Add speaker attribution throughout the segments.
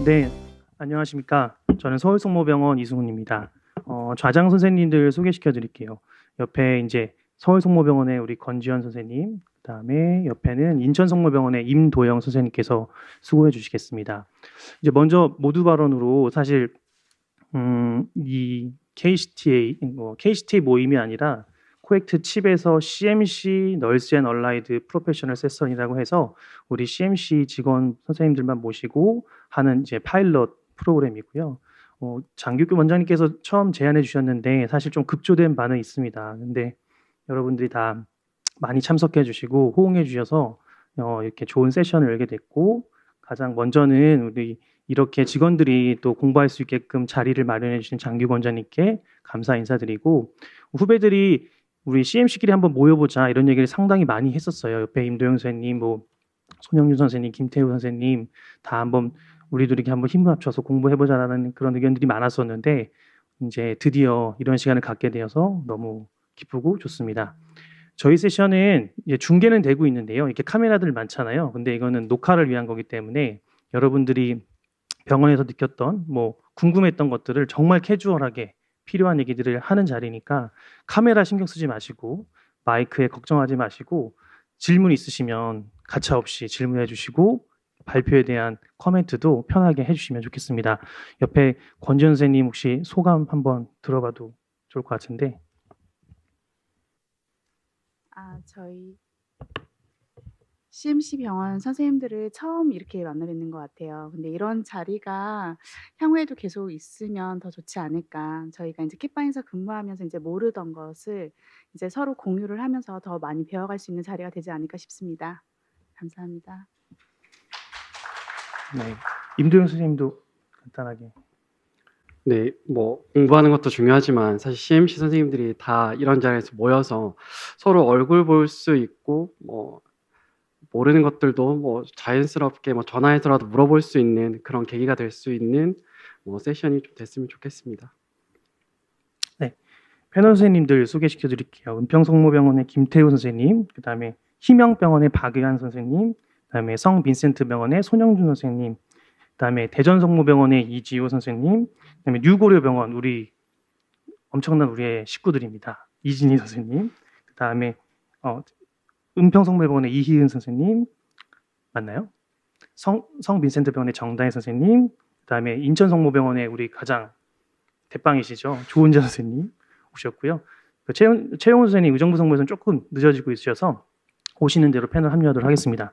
Speaker 1: 네, 안녕하십니까. 저는 서울성모병원 이승훈입니다. 좌장 선생님들 소개시켜 드릴게요. 옆에 이제 서울성모병원의 우리 권지현 선생님, 그다음에 옆에는 인천성모병원의 임도영 선생님께서 수고해 주시겠습니다. 이제 먼저 모두 발언으로 사실 이 KCTA 모임이 아니라 코엑트 칩에서 CMC 널스 앤 얼라이드 프로페셔널 세션이라고 해서 우리 CMC 직원 선생님들만 모시고 하는 이제 파일럿 프로그램이고요. 장규규 원장님께서 처음 제안해 주셨는데 사실 좀 급조된 반응이 있습니다. 근데 여러분들이 다 많이 참석해 주시고 호응해 주셔서 이렇게 좋은 세션을 열게 됐고, 가장 먼저는 우리 이렇게 직원들이 또 공부할 수 있게끔 자리를 마련해 주신 장규 원장님께 감사 인사드리고, 후배들이 우리 CMC끼리 한번 모여보자 이런 얘기를 상당히 많이 했었어요. 옆에 임도영 선생님, 뭐 손영준 선생님, 김태우 선생님 다 한번 우리들이 한번 힘을 합쳐서 공부해보자라는 그런 의견들이 많았었는데, 이제 드디어 이런 시간을 갖게 되어서 너무 기쁘고 좋습니다. 저희 세션은 이제 중계는 되고 있는데요. 이렇게 카메라들 많잖아요. 근데 이거는 녹화를 위한 거기 때문에 여러분들이 병원에서 느꼈던 뭐 궁금했던 것들을 정말 캐주얼하게 필요한 얘기들을 하는 자리니까 카메라 신경 쓰지 마시고 마이크에 걱정하지 마시고 질문 있으시면 가차없이 질문해 주시고 발표에 대한 코멘트도 편하게 해주시면 좋겠습니다. 옆에 권지현 선생님 혹시 소감 한번 들어봐도 좋을 것 같은데.
Speaker 2: 저희 CMC 병원 선생님들을 처음 이렇게 만나 뵙는 것 같아요. 근데 이런 자리가 향후에도 계속 있으면 더 좋지 않을까. 저희가 이제 kit방에서 근무하면서 이제 모르던 것을 이제 서로 공유를 하면서 더 많이 배워갈 수 있는 자리가 되지 않을까 싶습니다. 감사합니다.
Speaker 1: 네, 임도영 선생님도 간단하게.
Speaker 3: 네, 뭐 공부하는 것도 중요하지만 사실 CMC 선생님들이 다 이런 자리에서 모여서 서로 얼굴 볼 수 있고, 뭐 모르는 것들도 뭐 자연스럽게 뭐 전화해서라도 물어볼 수 있는 그런 계기가 될 수 있는 뭐 세션이 좀 됐으면 좋겠습니다.
Speaker 1: 네, 패널 선생님들 소개시켜 드릴게요. 은평성모병원의 김태우 선생님, 그다음에 희명병원의 박의한 선생님, 그다음에 성빈센트 병원의 손영준 선생님, 그다음에 대전성모병원의 이지호 선생님, 그다음에 뉴고려병원 우리 엄청난 우리의 식구들입니다. 이진희 선생님, 그다음에 은평성모병원의 이희은 선생님 맞나요? 성빈센트 병원의 정다혜 선생님, 그다음에 인천성모병원의 우리 가장 대빵이시죠 조은재 선생님 오셨고요. 최영훈 선생님 의정부 성모에서는 조금 늦어지고 있으셔서 오시는 대로 패널 합류하도록 하겠습니다.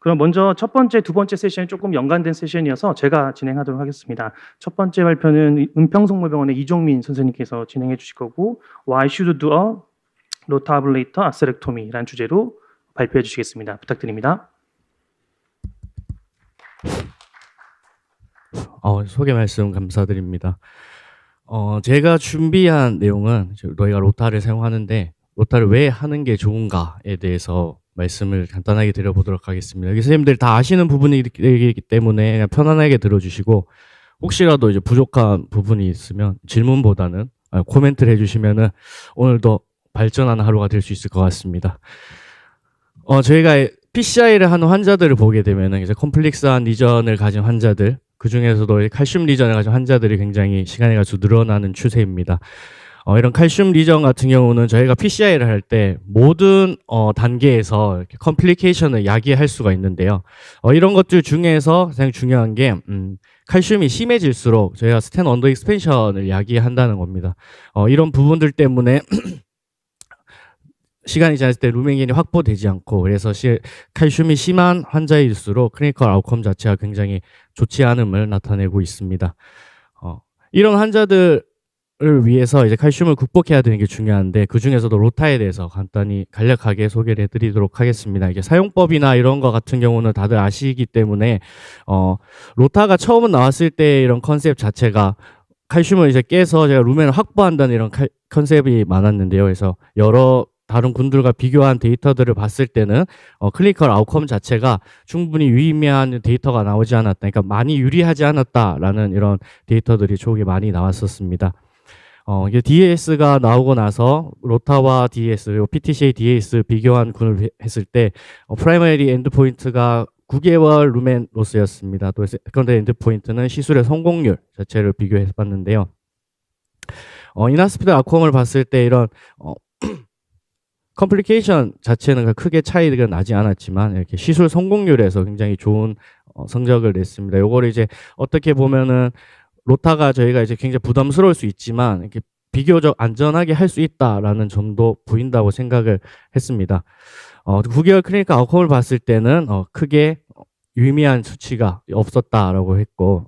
Speaker 1: 그럼 먼저 첫 번째, 두 번째 세션이 조금 연관된 세션이어서 제가 진행하도록 하겠습니다. 첫 번째 발표는 은평성모병원의 이종민 선생님께서 진행해 주실 거고, Why should do a rotablator atherectomy라는 주제로 발표해 주시겠습니다. 부탁드립니다.
Speaker 4: 소개 말씀 감사드립니다. 제가 준비한 내용은 너희가 로타를 사용하는데 로타를 왜 하는 게 좋은가에 대해서 말씀을 간단하게 드려보도록 하겠습니다. 여기 선생님들 다 아시는 부분이기 때문에 그냥 편안하게 들어주시고, 혹시라도 이제 부족한 부분이 있으면 질문보다는 코멘트를 해주시면은 오늘도 발전하는 하루가 될 수 있을 것 같습니다. 저희가 PCI를 하는 환자들을 보게 되면은 이제 컴플렉스한 리전을 가진 환자들, 그 중에서도 칼슘 리전을 가진 환자들이 굉장히 시간이 갈수록 늘어나는 추세입니다. 이런 칼슘 리전 같은 경우는 저희가 PCI를 할 때 모든 단계에서 이렇게 컴플리케이션을 야기할 수가 있는데요. 이런 것들 중에서 가장 중요한 게 칼슘이 심해질수록 저희가 스텐 언더 익스펜션을 야기한다는 겁니다. 이런 부분들 때문에 시간이 지났을 때 루멘겐이 확보되지 않고, 그래서 칼슘이 심한 환자일수록 클리니컬 아웃컴 자체가 굉장히 좋지 않음을 나타내고 있습니다. 이런 환자들을 위해서 이제 칼슘을 극복해야 되는 게 중요한데, 그 중에서도 로타에 대해서 간단히 간략하게 소개를 해드리도록 하겠습니다. 이게 사용법이나 이런 거 같은 경우는 다들 아시기 때문에 로타가 처음 나왔을 때 이런 컨셉 자체가 칼슘을 이제 깨서 제가 루멘을 확보한다는 이런 컨셉이 많았는데요. 그래서 여러 다른 군들과 비교한 데이터들을 봤을 때는 클리니컬 아웃컴 자체가 충분히 유의미한 데이터가 나오지 않았다, 그러니까 많이 유리하지 않았다라는 이런 데이터들이 초기에 많이 나왔었습니다. 이게 DAS가 나오고 나서 로타와 DS 그리고 PTCA DAS 비교한 군을 했을 때 프라이머리 엔드포인트가 9개월 루멘 로스였습니다. 또 세컨드 엔드포인트는 시술의 성공률 자체를 비교해 봤는데요. 이나스피드 아콤을 봤을 때 이런 컴플리케이션 자체는 크게 차이가 나지 않았지만 이렇게 시술 성공률에서 굉장히 좋은 성적을 냈습니다. 요거를 이제 어떻게 보면은 로타가 저희가 이제 굉장히 부담스러울 수 있지만 이렇게 비교적 안전하게 할 수 있다라는 점도 보인다고 생각을 했습니다. 9개월 클리니컬 아웃컴을 봤을 때는 크게 유의미한 수치가 없었다라고 했고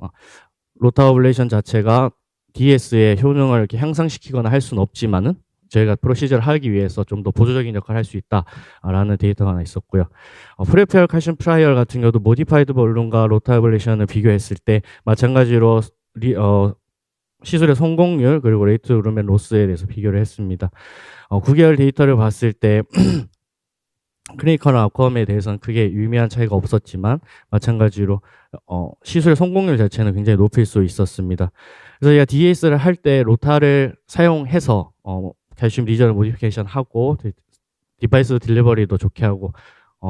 Speaker 4: 로타 어블레이션 자체가 DS의 효능을 이렇게 향상시키거나 할 수는 없지만은 저희가 프로시저를 하기 위해서 좀 더 보조적인 역할을 할 수 있다라는 데이터가 하나 있었고요. 프레피얼 칼슘 프라이얼 같은 경우도 모디파이드 볼륨과 로타 어블레이션을 비교했을 때 마찬가지로 시술의 성공률 그리고 레이트 루멘 로스에 대해서 비교를 했습니다. 9개월 데이터를 봤을 때 클리니컬 아웃컴에 대해서는 크게 유의미한 차이가 없었지만 마찬가지로 시술의 성공률 자체는 굉장히 높일 수 있었습니다. 그래서 제가 DS를 할 때 로타를 사용해서 칼슘 리전을 모디피케이션 하고 디바이스 딜리버리도 좋게 하고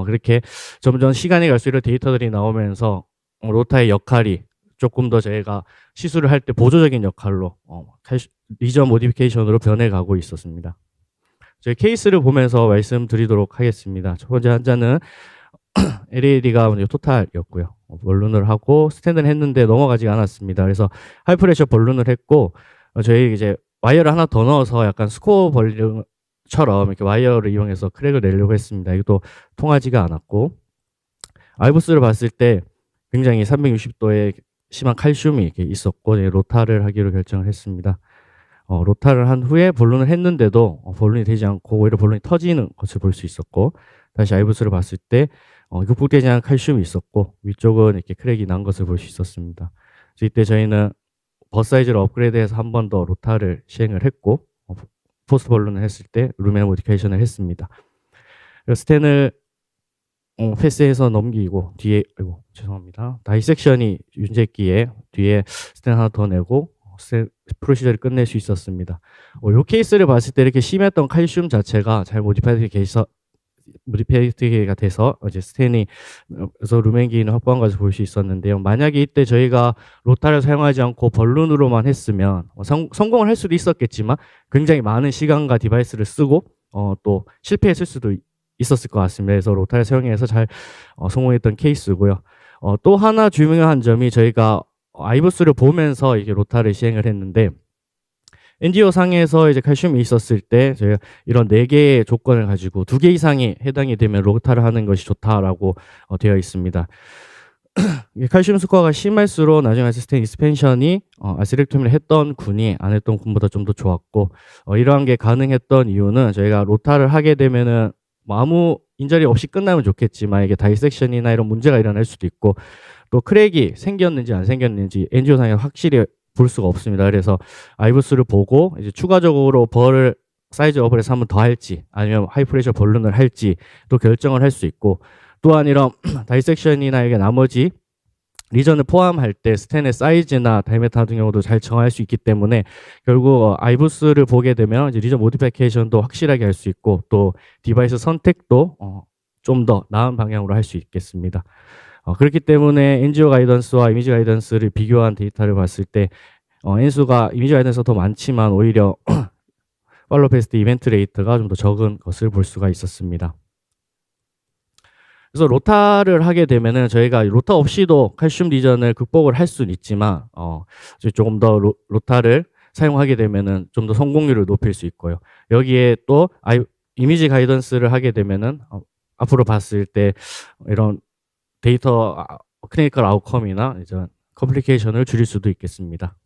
Speaker 4: 그렇게 점점 시간이 갈수록 데이터들이 나오면서 로타의 역할이 조금 더 저희가 시술을 할 때 보조적인 역할로 리전 모디피케이션으로 변해가고 있었습니다. 저희 케이스를 보면서 말씀드리도록 하겠습니다. 첫 번째 환자는 LAD가 토탈이었고요. 볼룬을 하고 스탠드를 했는데 넘어가지가 않았습니다. 그래서 하이프레셔 볼룬을 했고 저희 이제 와이어를 하나 더 넣어서 약간 스코어 볼륨처럼 이렇게 와이어를 이용해서 크랙을 내려고 했습니다. 이것도 통하지가 않았고 아이부스를 봤을 때 굉장히 360도의 심한 칼슘이 이렇게 있었고 로타를 하기로 결정을 했습니다. 로타를 한 후에 볼룬을 했는데도 볼룬이 되지 않고 오히려 볼룬이 터지는 것을 볼 수 있었고 다시 아이부스를 봤을 때 극복되지 않은 칼슘이 있었고 위쪽은 이렇게 크랙이 난 것을 볼 수 있었습니다. 그래서 이때 저희는 버스 사이즈를 업그레이드해서 한 번 더 로타를 시행을 했고 포스트 볼룬을 했을 때 루멘 모디피케이션을 했습니다. 그래서 스텐을 패스해서 넘기고 뒤에 죄송합니다. 다이섹션이 윤재기에 뒤에 스텐 하나 더 내고 프로시저를 끝낼 수 있었습니다. 이 케이스를 봤을 때 이렇게 심했던 칼슘 자체가 잘 모디파이드가 돼서 이제 스텐이 그래서 루멘 기인을 확보한 것을 볼 수 있었는데요. 만약에 이때 저희가 로타를 사용하지 않고 벌룬으로만 했으면 성공을 할 수도 있었겠지만 굉장히 많은 시간과 디바이스를 쓰고 또 실패했을 수도 있었을 것 같습니다. 그래서 로타를 사용해서 잘 성공했던 케이스고요. 또 하나 중요한 점이 저희가 아이부스를 보면서 이게 로타를 시행을 했는데 NGO 상에서 이제 칼슘이 있었을 때 저희가 이런 4개의 조건을 가지고 2개 이상이 해당이 되면 로타를 하는 것이 좋다라고 되어 있습니다. 칼슘 스코어가 심할수록 나중에 아시스텐 익스펜션이 아스렉토미를 했던 군이 안 했던 군보다 좀 더 좋았고 이러한 게 가능했던 이유는 저희가 로타를 하게 되면은 아무 인절이 없이 끝나면 좋겠지만 이게 다이섹션이나 이런 문제가 일어날 수도 있고 또 크랙이 생겼는지 안 생겼는지 NGO 상에 확실히 볼 수가 없습니다. 그래서 아이부스를 보고 이제 추가적으로 벌을 사이즈 업을 해서 한 번 더 할지 아니면 하이프레셔 볼룬을 할지 또 결정을 할 수 있고 또한 이런 다이섹션이나 이게 나머지 리전을 포함할 때 스텐의 사이즈나 다이메타 같은 경우도 잘 정할 수 있기 때문에 결국 아이부스를 보게 되면 이제 리전 모디피케이션도 확실하게 할 수 있고 또 디바이스 선택도 좀 더 나은 방향으로 할 수 있겠습니다. 그렇기 때문에 NGO 가이던스와 이미지 가이던스를 비교한 데이터를 봤을 때 N수가 이미지 가이던스가 더 많지만 오히려 팔로우 패스트 이벤트 레이트가 좀 더 적은 것을 볼 수가 있었습니다. 그래서 로타를 하게 되면은 저희가 로타 없이도 칼슘 리전을 극복을 할 수는 있지만 조금 더 로타를 사용하게 되면은 좀 더 성공률을 높일 수 있고요. 여기에 또 이미지 가이던스를 하게 되면은 앞으로 봤을 때 이런 데이터 클리니컬 아웃컴이나 이제 컴플리케이션을 줄일 수도 있겠습니다.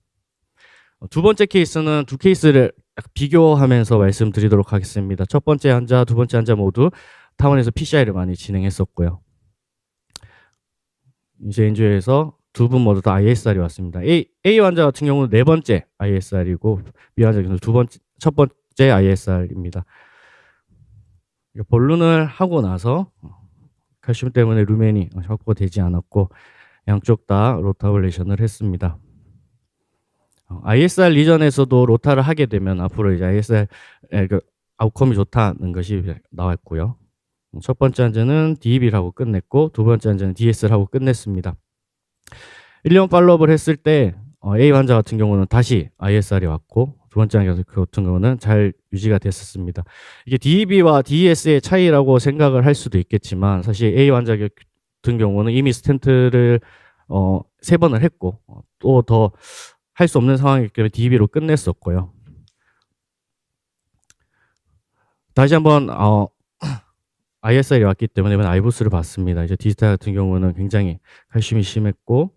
Speaker 4: 두 번째 케이스는 두 케이스를 비교하면서 말씀드리도록 하겠습니다. 첫 번째 환자, 두 번째 환자 모두 타원에서 PCI를 많이 진행했었고요. 이제 NGO에서 두 분 모두 다 ISR이 왔습니다. A 환자 같은 경우는 네 번째 ISR이고 B 환자 경우는 첫 번째 ISR입니다. 볼룬을 하고 나서 칼슘 때문에 루멘이 확보되지 않았고 양쪽 다 로타 어블레이션을 했습니다. ISR 리전에서도 로타를 하게 되면 앞으로 이제 ISR 아웃컴이 좋다는 것이 나왔고요. 첫 번째 환자는 DEB를 하고 끝냈고 두 번째 환자는 DS를 하고 끝냈습니다. 1년 팔로업을 했을 때 A 환자 같은 경우는 다시 ISR이 왔고 두 번째 환자 같은 경우는 잘 유지가 됐었습니다. 이게 DEB와 DES의 차이라고 생각을 할 수도 있겠지만 사실 A 환자 같은 경우는 이미 스텐트를 3번을 했고 또 더 할 수 없는 상황이기 때문에 DEB로 끝냈었고요. 다시 한번 ISR이 왔기 때문에 이번 아이부스를 봤습니다. 이제 디지털 같은 경우는 굉장히 칼슘이 심했고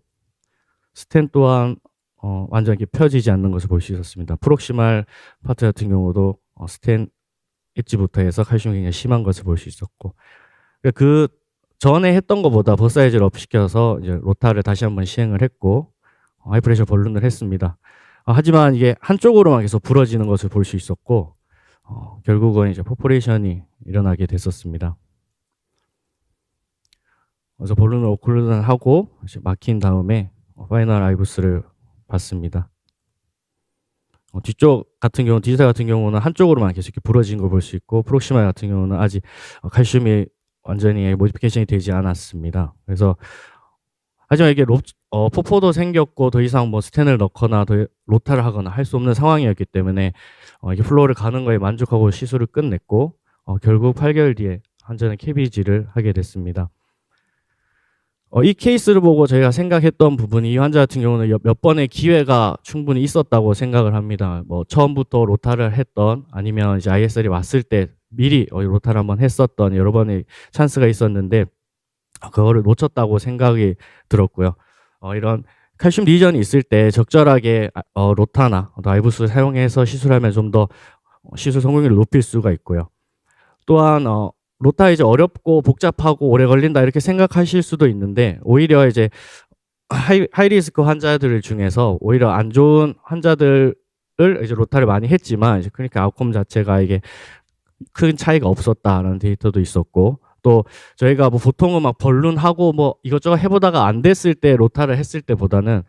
Speaker 4: 스텐 또한 완전히 펴지지 않는 것을 볼 수 있었습니다. 프록시말 파트 같은 경우도 스텐 엣지부터 해서 칼슘이 굉장히 심한 것을 볼 수 있었고 그 전에 했던 것보다 버사이즈를 업시켜서 이제 로타를 다시 한번 시행을 했고 하이프레셔 벌룬을 했습니다. 하지만 이게 한쪽으로만 계속 부러지는 것을 볼 수 있었고 결국은 이제 포퍼레이션이 일어나게 됐었습니다. 그래서 볼룬을 오클루전을 하고 이제 막힌 다음에 파이널 아이부스를 봤습니다. 뒤쪽 같은 경우, 디지털 같은 경우는 한쪽으로만 계속 이렇게 부러진 걸 볼 수 있고 프록시말 같은 경우는 아직 칼슘이 완전히 모디피케이션이 되지 않았습니다. 그래서 하지만 이게 포포도 생겼고 더 이상 뭐 스텐을 넣거나 더 로타를 하거나 할 수 없는 상황이었기 때문에 이게 플로어를 가는 거에 만족하고 시술을 끝냈고 결국 8개월 뒤에 환자는 KBG를 하게 됐습니다. 이 케이스를 보고 저희가 생각했던 부분이 이 환자 같은 경우는 몇 번의 기회가 충분히 있었다고 생각을 합니다. 뭐 처음부터 로타를 했던 아니면 이제 ISR이 왔을 때 미리 로타를 한번 했었던 여러 번의 찬스가 있었는데 그거를 놓쳤다고 생각이 들었고요. 이런 칼슘 리전이 있을 때 적절하게 로타나 아이부스를 사용해서 시술하면 좀 더 시술 성공률을 높일 수가 있고요. 또한 로타 이제 어렵고 복잡하고 오래 걸린다 이렇게 생각하실 수도 있는데 오히려 이제 하이리스크 환자들 중에서 오히려 안 좋은 환자들을 이제 로타를 많이 했지만 이제 클리니컬 아웃컴 자체가 이게 큰 차이가 없었다라는 데이터도 있었고 또 저희가 뭐 보통은 막 벌룬하고 뭐 이것저것 해보다가 안 됐을 때 로타를 했을 때보다는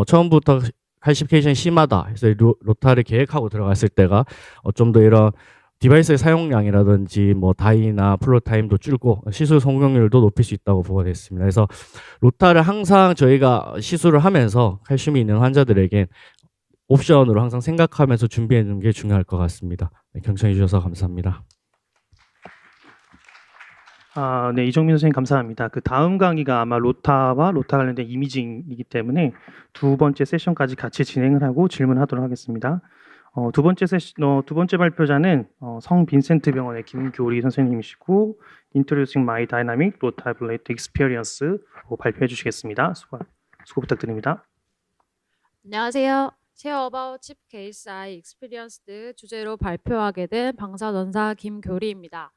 Speaker 4: 처음부터 칼시피케이션이 심하다 해서 로타를 계획하고 들어갔을 때가 좀 더 이런 디바이스의 사용량이라든지 뭐 다이나 플로 타임도 줄고 시술 성공률도 높일 수 있다고 보고 됐습니다. 그래서 로타를 항상 저희가 시술을 하면서 칼슘이 있는 환자들에게 옵션으로 항상 생각하면서 준비해 주는 게 중요할 것 같습니다. 네, 경청해 주셔서 감사합니다.
Speaker 1: 네, 이정민 선생님 감사합니다. 그 다음 강의가 아마 로타와 로타 관련된 이미징이기 때문에 두 번째 세션까지 같이 진행을 하고 질문하도록 하겠습니다. 두 번째 발표자는 성 빈센트 병원의 김교리 선생님이시고 Introducing My Dynamic Rotablate Experience 발표해 주시겠습니다. 수고 부탁드립니다.
Speaker 5: 안녕하세요. Share About Chip Case I Experienced 주제로 발표하게 된 방사전사 김교리입니다.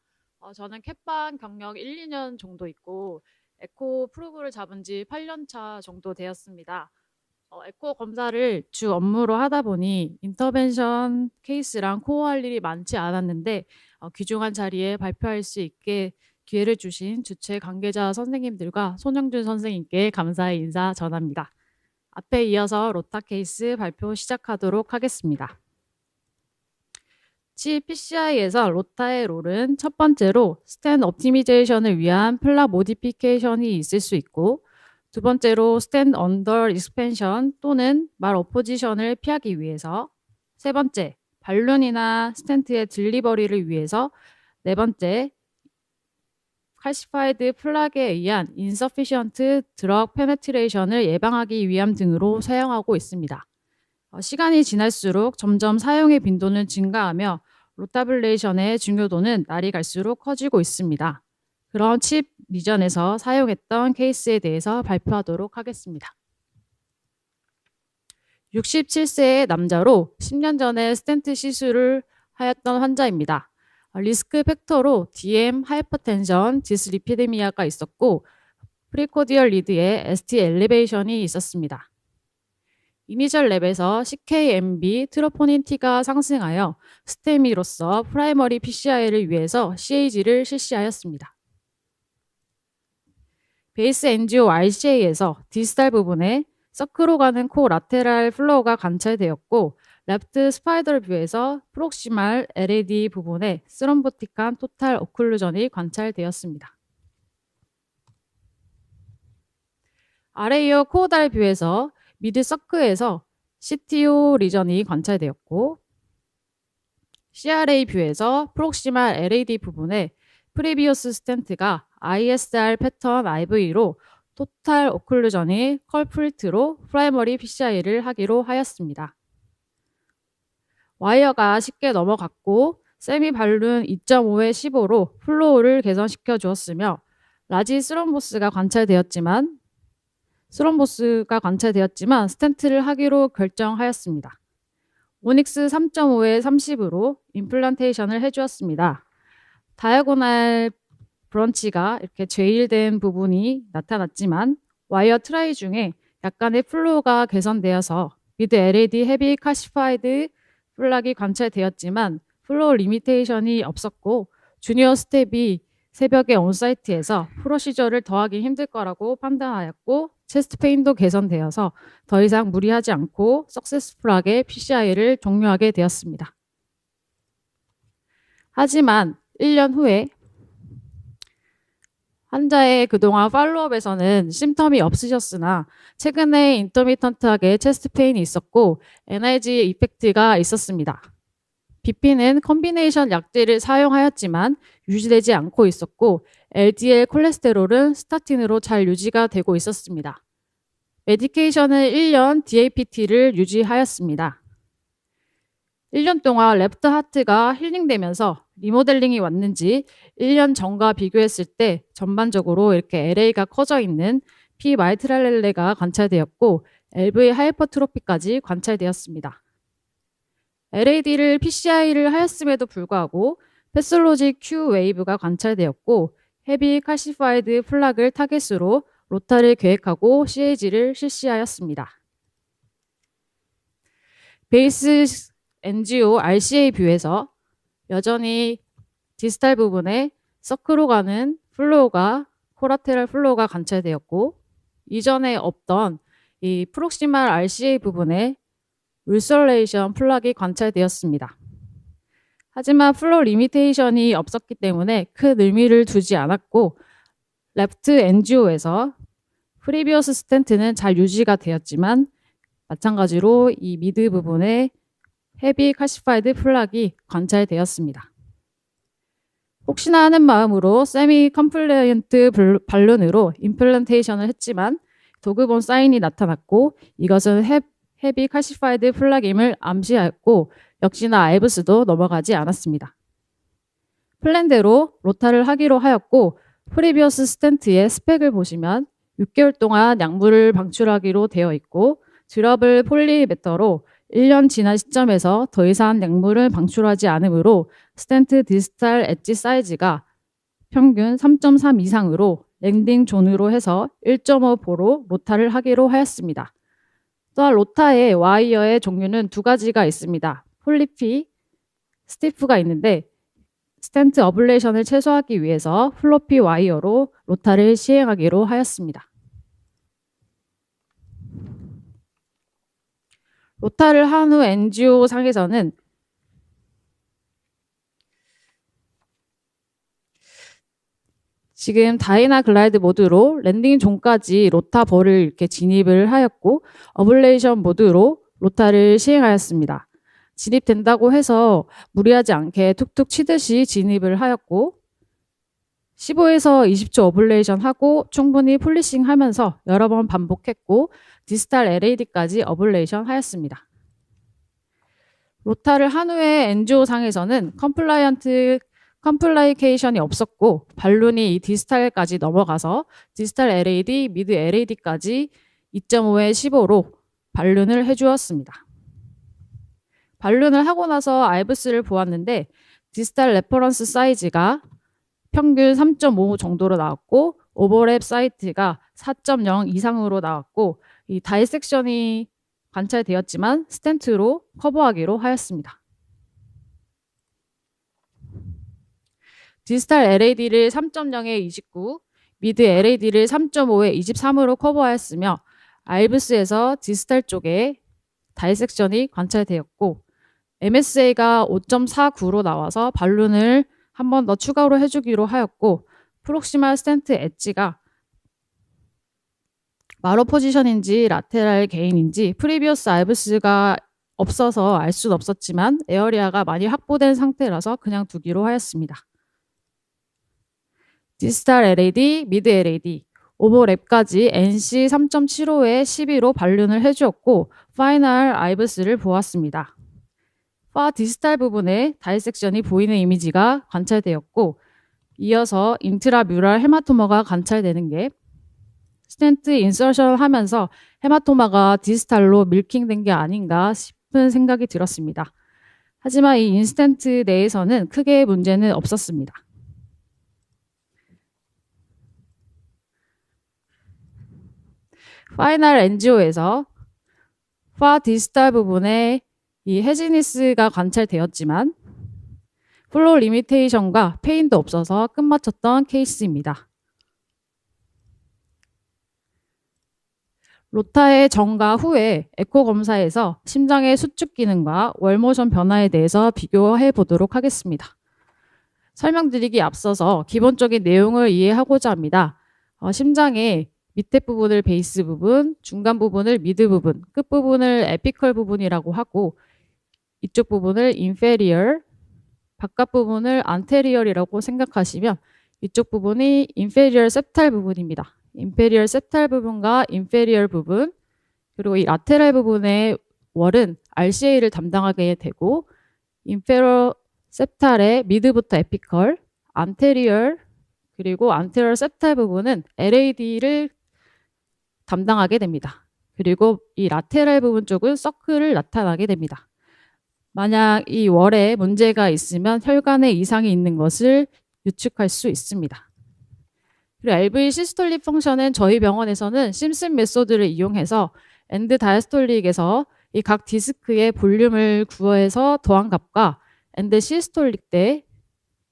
Speaker 5: 저는 캣반 경력 1, 2년 정도 있고 에코 프로브를 잡은 지 8년 차 정도 되었습니다. 에코 검사를 주 업무로 하다 보니 인터벤션 케이스랑 코어할 일이 많지 않았는데 귀중한 자리에 발표할 수 있게 기회를 주신 주최 관계자 선생님들과 손영준 선생님께 감사의 인사 전합니다. 앞에 이어서 로타 케이스 발표 시작하도록 하겠습니다. PCI에서 로타의 롤은 첫 번째로 스탠 옵티미제이션을 위한 플라 모디피케이션이 있을 수 있고 두 번째로 스탠 언더 익스펜션 또는 말 오포지션을 피하기 위해서 세 번째 발룬이나 스텐트의 딜리버리를 위해서 네 번째 칼시파이드 플락에 의한 인서피션트 드럭 페네트레이션을 예방하기 위함 등으로 사용하고 있습니다. 시간이 지날수록 점점 사용의 빈도는 증가하며 로타블레이션의 중요도는 날이 갈수록 커지고 있습니다. 그런 칩 리전에서 사용했던 케이스에 대해서 발표하도록 하겠습니다. 67세의 남자로 10년 전에 스텐트 시술을 하였던 환자입니다. 리스크 팩터로 DM, 하이퍼텐션, 디스리피데미아가 있었고 프리코디얼 리드에 ST 엘리베이션이 있었습니다. 이니셜 랩에서 CKMB 트로포닌 T가 상승하여 스테미로서 프라이머리 PCI를 위해서 CAG를 실시하였습니다. 베이스 NGO RCA에서 디스탈 부분에 서크로 가는 코 라테랄 플로우가 관찰되었고 레프트 스파이더를 뷰에서 프록시말 LAD 부분에 스럼보틱한 토탈 오클루전이 관찰되었습니다. 아래 이어 코어달 뷰에서 미드 서크에서 CTO 리전이 관찰되었고, CRA 뷰에서 프록시말 LAD 부분에 프리비어스 스탠트가 ISR 패턴 IV로 토탈 오클루전이 컬프리트로 프라이머리 PCI를 하기로 하였습니다. 와이어가 쉽게 넘어갔고 세미 발룬 2.5에 15로 플로우를 개선시켜 주었으며 라지 스럼보스가 관찰되었지만 스탠트를 하기로 결정하였습니다. 오닉스 3.5에 30으로 임플란테이션을 해주었습니다. 다이아고날 브런치가 이렇게 제일된 부분이 나타났지만 와이어 트라이 중에 약간의 플로우가 개선되어서 미드 LAD 헤비 카시파이드 플락이 관찰되었지만 플로우 리미테이션이 없었고 주니어 스텝이 새벽에 온사이트에서 프로시저를 더하기 힘들 거라고 판단하였고 체스트 페인도 개선되어서 더 이상 무리하지 않고 석세스풀하게 PCI를 종료하게 되었습니다. 하지만 1년 후에 환자의 그동안 팔로업에서는 심텀이 없으셨으나 최근에 인터미턴트하게 체스트 페인이 있었고 NIG 이펙트가 있었습니다. BP는 컨비네이션 약제를 사용하였지만 유지되지 않고 있었고 LDL 콜레스테롤은 스타틴으로 잘 유지가 되고 있었습니다. 메디케이션은 1년 DAPT를 유지하였습니다. 1년 동안 레프트 하트가 힐링되면서 리모델링이 왔는지 1년 전과 비교했을 때 전반적으로 이렇게 LA가 커져 있는 P 마이트랄렐레가 관찰되었고 LV 하이퍼트로피까지 관찰되었습니다. LAD를 PCI를 하였음에도 불구하고 패솔로직 Q 웨이브가 관찰되었고 헤비 칼시파이드 플락을 타겟으로 로타를 계획하고 CAG를 실시하였습니다. 베이스 NGO RCA 뷰에서 여전히 디스탈 부분에 서크로 가는 플로우가 코라테럴 플로우가 관찰되었고 이전에 없던 이 프록시말 RCA 부분에 울설레이션 플락이 관찰되었습니다. 하지만 플로우 리미테이션이 없었기 때문에 큰 의미를 두지 않았고 레프트 NGO에서 프리비어스 스탠트는 잘 유지가 되었지만 마찬가지로 이 미드 부분에 헤비 카시파이드 플락이 관찰되었습니다. 혹시나 하는 마음으로 세미 컴플레이언트 발룬으로 임플란테이션을 했지만 도그본 사인이 나타났고 이것은 헤비 카시파이드 플락임을 암시하였고 역시나 아이브스도 넘어가지 않았습니다. 플랜대로 로타를 하기로 하였고 프리비어스 스탠트의 스펙을 보시면 6개월 동안 약물을 방출하기로 되어 있고 듀러블 폴리메터로 1년 지난 시점에서 더 이상 약물을 방출하지 않으므로 스탠트 디스탈 엣지 사이즈가 평균 3.3 이상으로 랜딩 존으로 해서 1.5보로 로타를 하기로 하였습니다. 또한 로타의 와이어의 종류는 두 가지가 있습니다. 폴리피, 스티프가 있는데 스탠트 어블레이션을 최소화하기 위해서 플로피 와이어로 로타를 시행하기로 하였습니다. 로타를 한 후 NGO 상에서는 지금 다이나 글라이드 모드로 랜딩 존까지 로타 벌을 이렇게 진입을 하였고 어블레이션 모드로 로타를 시행하였습니다. 진입된다고 해서 무리하지 않게 툭툭 치듯이 진입을 하였고 15에서 20초 어블레이션 하고 충분히 폴리싱 하면서 여러 번 반복했고 디스탈 LAD까지 어블레이션 하였습니다. 로타를 한 후에 NGO 상에서는 컴플라이케이션이 없었고 발룬이 디스탈까지 넘어가서 디스탈 LAD, 미드 LAD까지 2.5에 15로 발룬을 해주었습니다. 발룬을 하고 나서 아이브스를 보았는데 디스탈 레퍼런스 사이즈가 평균 3.5 정도로 나왔고 오버랩 사이트가 4.0 이상으로 나왔고 이 다이섹션이 관찰되었지만 스탠트로 커버하기로 하였습니다. 디스탈 LAD를 3.0에 29, 미드 LAD를 3.5에 23으로 커버하였으며 아이브스에서 디스탈 쪽에 다이섹션이 관찰되었고 MSA가 5.49로 나와서 발룬을 한 번 더 추가로 해주기로 하였고 프록시말 스텐트 엣지가 마로 포지션인지 라테랄 게인인지 프리비어스 알브스가 없어서 알 수는 없었지만 에어리아가 많이 확보된 상태라서 그냥 두기로 하였습니다. 디스탈 LAD, 미드 LAD, 오버랩까지 NC 3.75에 12로 발륜을 해주었고 파이널 아이브스를 보았습니다. 파 디스탈 부분에 다이섹션이 보이는 이미지가 관찰되었고 이어서 인트라뮤럴 헤마토마가 관찰되는 게 스텐트 인서션을 하면서 헤마토마가 디스탈로 밀킹된 게 아닌가 싶은 생각이 들었습니다. 하지만 이 인스텐트 내에서는 크게 문제는 없었습니다. 파이널 엔지오에서 파 디스탈 부분에 이 헤지니스가 관찰되었지만 플로우 리미테이션과 페인도 없어서 끝마쳤던 케이스입니다. 로타의 전과 후에 에코 검사에서 심장의 수축 기능과 월모션 변화에 대해서 비교해 보도록 하겠습니다. 설명드리기 앞서서 기본적인 내용을 이해하고자 합니다. 심장의 밑에 부분을 베이스 부분, 중간 부분을 미드 부분, 끝 부분을 에피컬 부분이라고 하고 이쪽 부분을 인페리얼, 바깥 부분을 안테리얼이라고 생각하시면 이쪽 부분이 인페리얼 septal 부분입니다. 인페리얼 septal 부분과 인페리얼 부분, 그리고 이 라테랄 부분의 월은 RCA를 담당하게 되고 인페리얼 septal의 미드부터 에피컬, 안테리얼, 그리고 안테리얼 septal 부분은 LAD를 담당하게 됩니다. 그리고 이 라테랄 부분 쪽은 서클을 나타나게 됩니다. 만약 이 월에 문제가 있으면 혈관에 이상이 있는 것을 유축할 수 있습니다. 그리고 LV 시스톨릭 펑션은 저희 병원에서는 심슨 메소드를 이용해서 엔드 다이스톨릭에서 이 각 디스크의 볼륨을 구해서 더한 값과 엔드 시스톨릭 때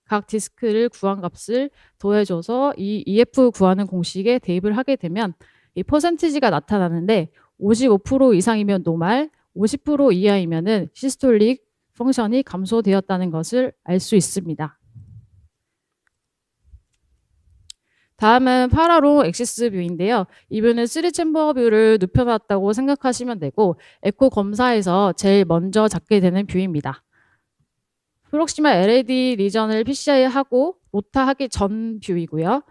Speaker 5: 각 디스크를 구한 값을 더해줘서 이 EF 구하는 공식에 대입을 하게 되면 이 퍼센티지가 나타나는데 55% 이상이면 노말, 50% 이하이면은 시스톨릭 펑션이 감소되었다는 것을 알 수 있습니다. 다음은 파라로 엑시스 뷰인데요. 이 뷰는 3챔버 뷰를 눕혀놨다고 생각하시면 되고 에코 검사에서 제일 먼저 잡게 되는 뷰입니다. 프록시말 LAD 리전을 PCI하고 로타 하기 전 뷰이고요.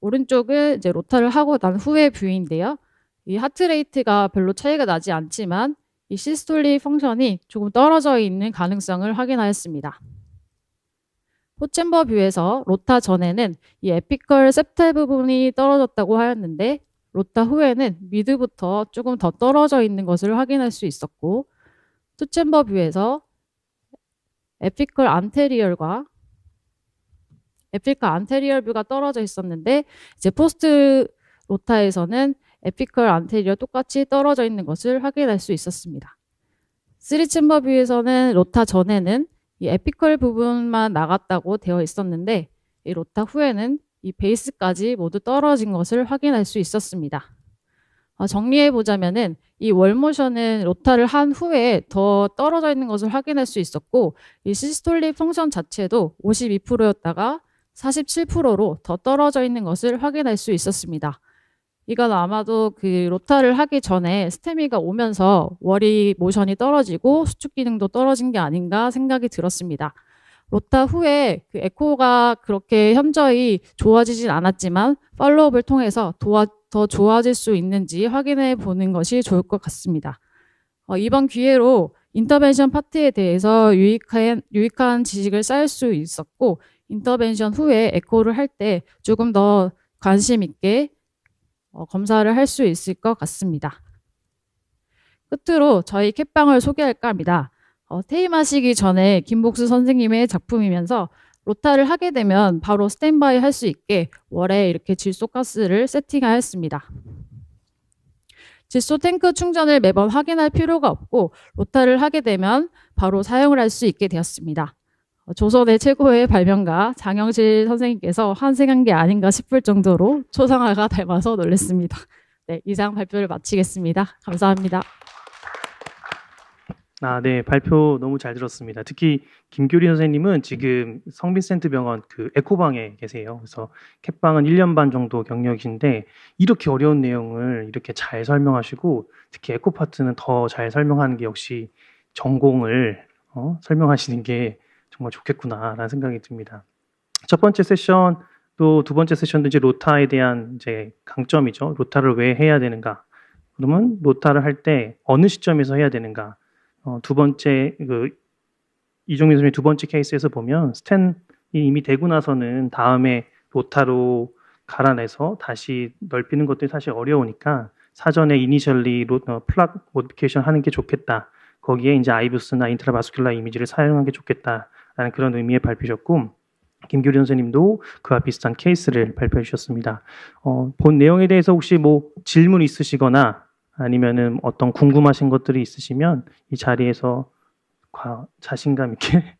Speaker 5: 오른쪽은 이제 로타를 하고 난 후의 뷰인데요. 이 하트레이트가 별로 차이가 나지 않지만 이 시스톨릭 펑션이 조금 떨어져 있는 가능성을 확인하였습니다. 포챔버 뷰에서 로타 전에는 이 에피컬 septal 부분이 떨어졌다고 하였는데 로타 후에는 미드부터 조금 더 떨어져 있는 것을 확인할 수 있었고 투챔버 뷰에서 에피컬 안테리얼과 에피컬 안테리얼 뷰가 떨어져 있었는데 이제 포스트 로타에서는 에피컬 안테리얼 똑같이 떨어져 있는 것을 확인할 수 있었습니다. 3챔버 뷰에서는 로타 전에는 이 에피컬 부분만 나갔다고 되어 있었는데 이 로타 후에는 이 베이스까지 모두 떨어진 것을 확인할 수 있었습니다. 정리해 보자면은 이 월모션은 로타를 한 후에 더 떨어져 있는 것을 확인할 수 있었고 이 시스톨릭 펑션 자체도 52%였다가 47%로 더 떨어져 있는 것을 확인할 수 있었습니다. 이건 아마도 그 로타를 하기 전에 스테미가 오면서 월이 모션이 떨어지고 수축 기능도 떨어진 게 아닌가 생각이 들었습니다. 로타 후에 그 에코가 그렇게 현저히 좋아지진 않았지만 팔로업을 통해서 더 좋아질 수 있는지 확인해 보는 것이 좋을 것 같습니다. 이번 기회로 인터벤션 파트에 대해서 유익한 지식을 쌓을 수 있었고 인터벤션 후에 에코를 할 때 조금 더 관심 있게 검사를 할 수 있을 것 같습니다. 끝으로 저희 캣방을 소개할까 합니다. 퇴임하시기 전에 김복수 선생님의 작품이면서 로타를 하게 되면 바로 스탠바이 할 수 있게 월에 이렇게 질소가스를 세팅하였습니다. 질소 탱크 충전을 매번 확인할 필요가 없고 로타를 하게 되면 바로 사용을 할 수 있게 되었습니다. 조선의 최고의 발명가 장영실 선생님께서 환생한 게 아닌가 싶을 정도로 초상화가 닮아서 놀랐습니다. 네, 이상 발표를 마치겠습니다. 감사합니다.
Speaker 1: 네. 발표 너무 잘 들었습니다. 특히 김교리 선생님은 지금 성빈센트 병원 그 에코방에 계세요. 그래서 캣방은 1년 반 정도 경력이신데 이렇게 어려운 내용을 이렇게 잘 설명하시고 특히 에코 파트는 더 잘 설명하는 게 역시 전공을 설명하시는 게 정말 좋겠구나라는 생각이 듭니다. 첫 번째 세션 또 두 번째 세션도 이제 로타에 대한 이제 강점이죠. 로타를 왜 해야 되는가? 그러면 로타를 할 때 어느 시점에서 해야 되는가? 두 번째 이종민 선생님 두 번째 케이스에서 보면 스텐이 이미 되고 나서는 다음에 로타로 갈아내서 다시 넓히는 것들이 사실 어려우니까 사전에 이니셜리 플락 모디피케이션 하는 게 좋겠다. 거기에 이제 아이부스나 인트라바스큘라 이미지를 사용하는 게 좋겠다라는 그런 의미의 발표셨고 김규리 선생님도 그와 비슷한 케이스를 발표해 주셨습니다. 본 내용에 대해서 혹시 뭐 질문 있으시거나 아니면은 어떤 궁금하신 것들이 있으시면 이 자리에서 자신감 있게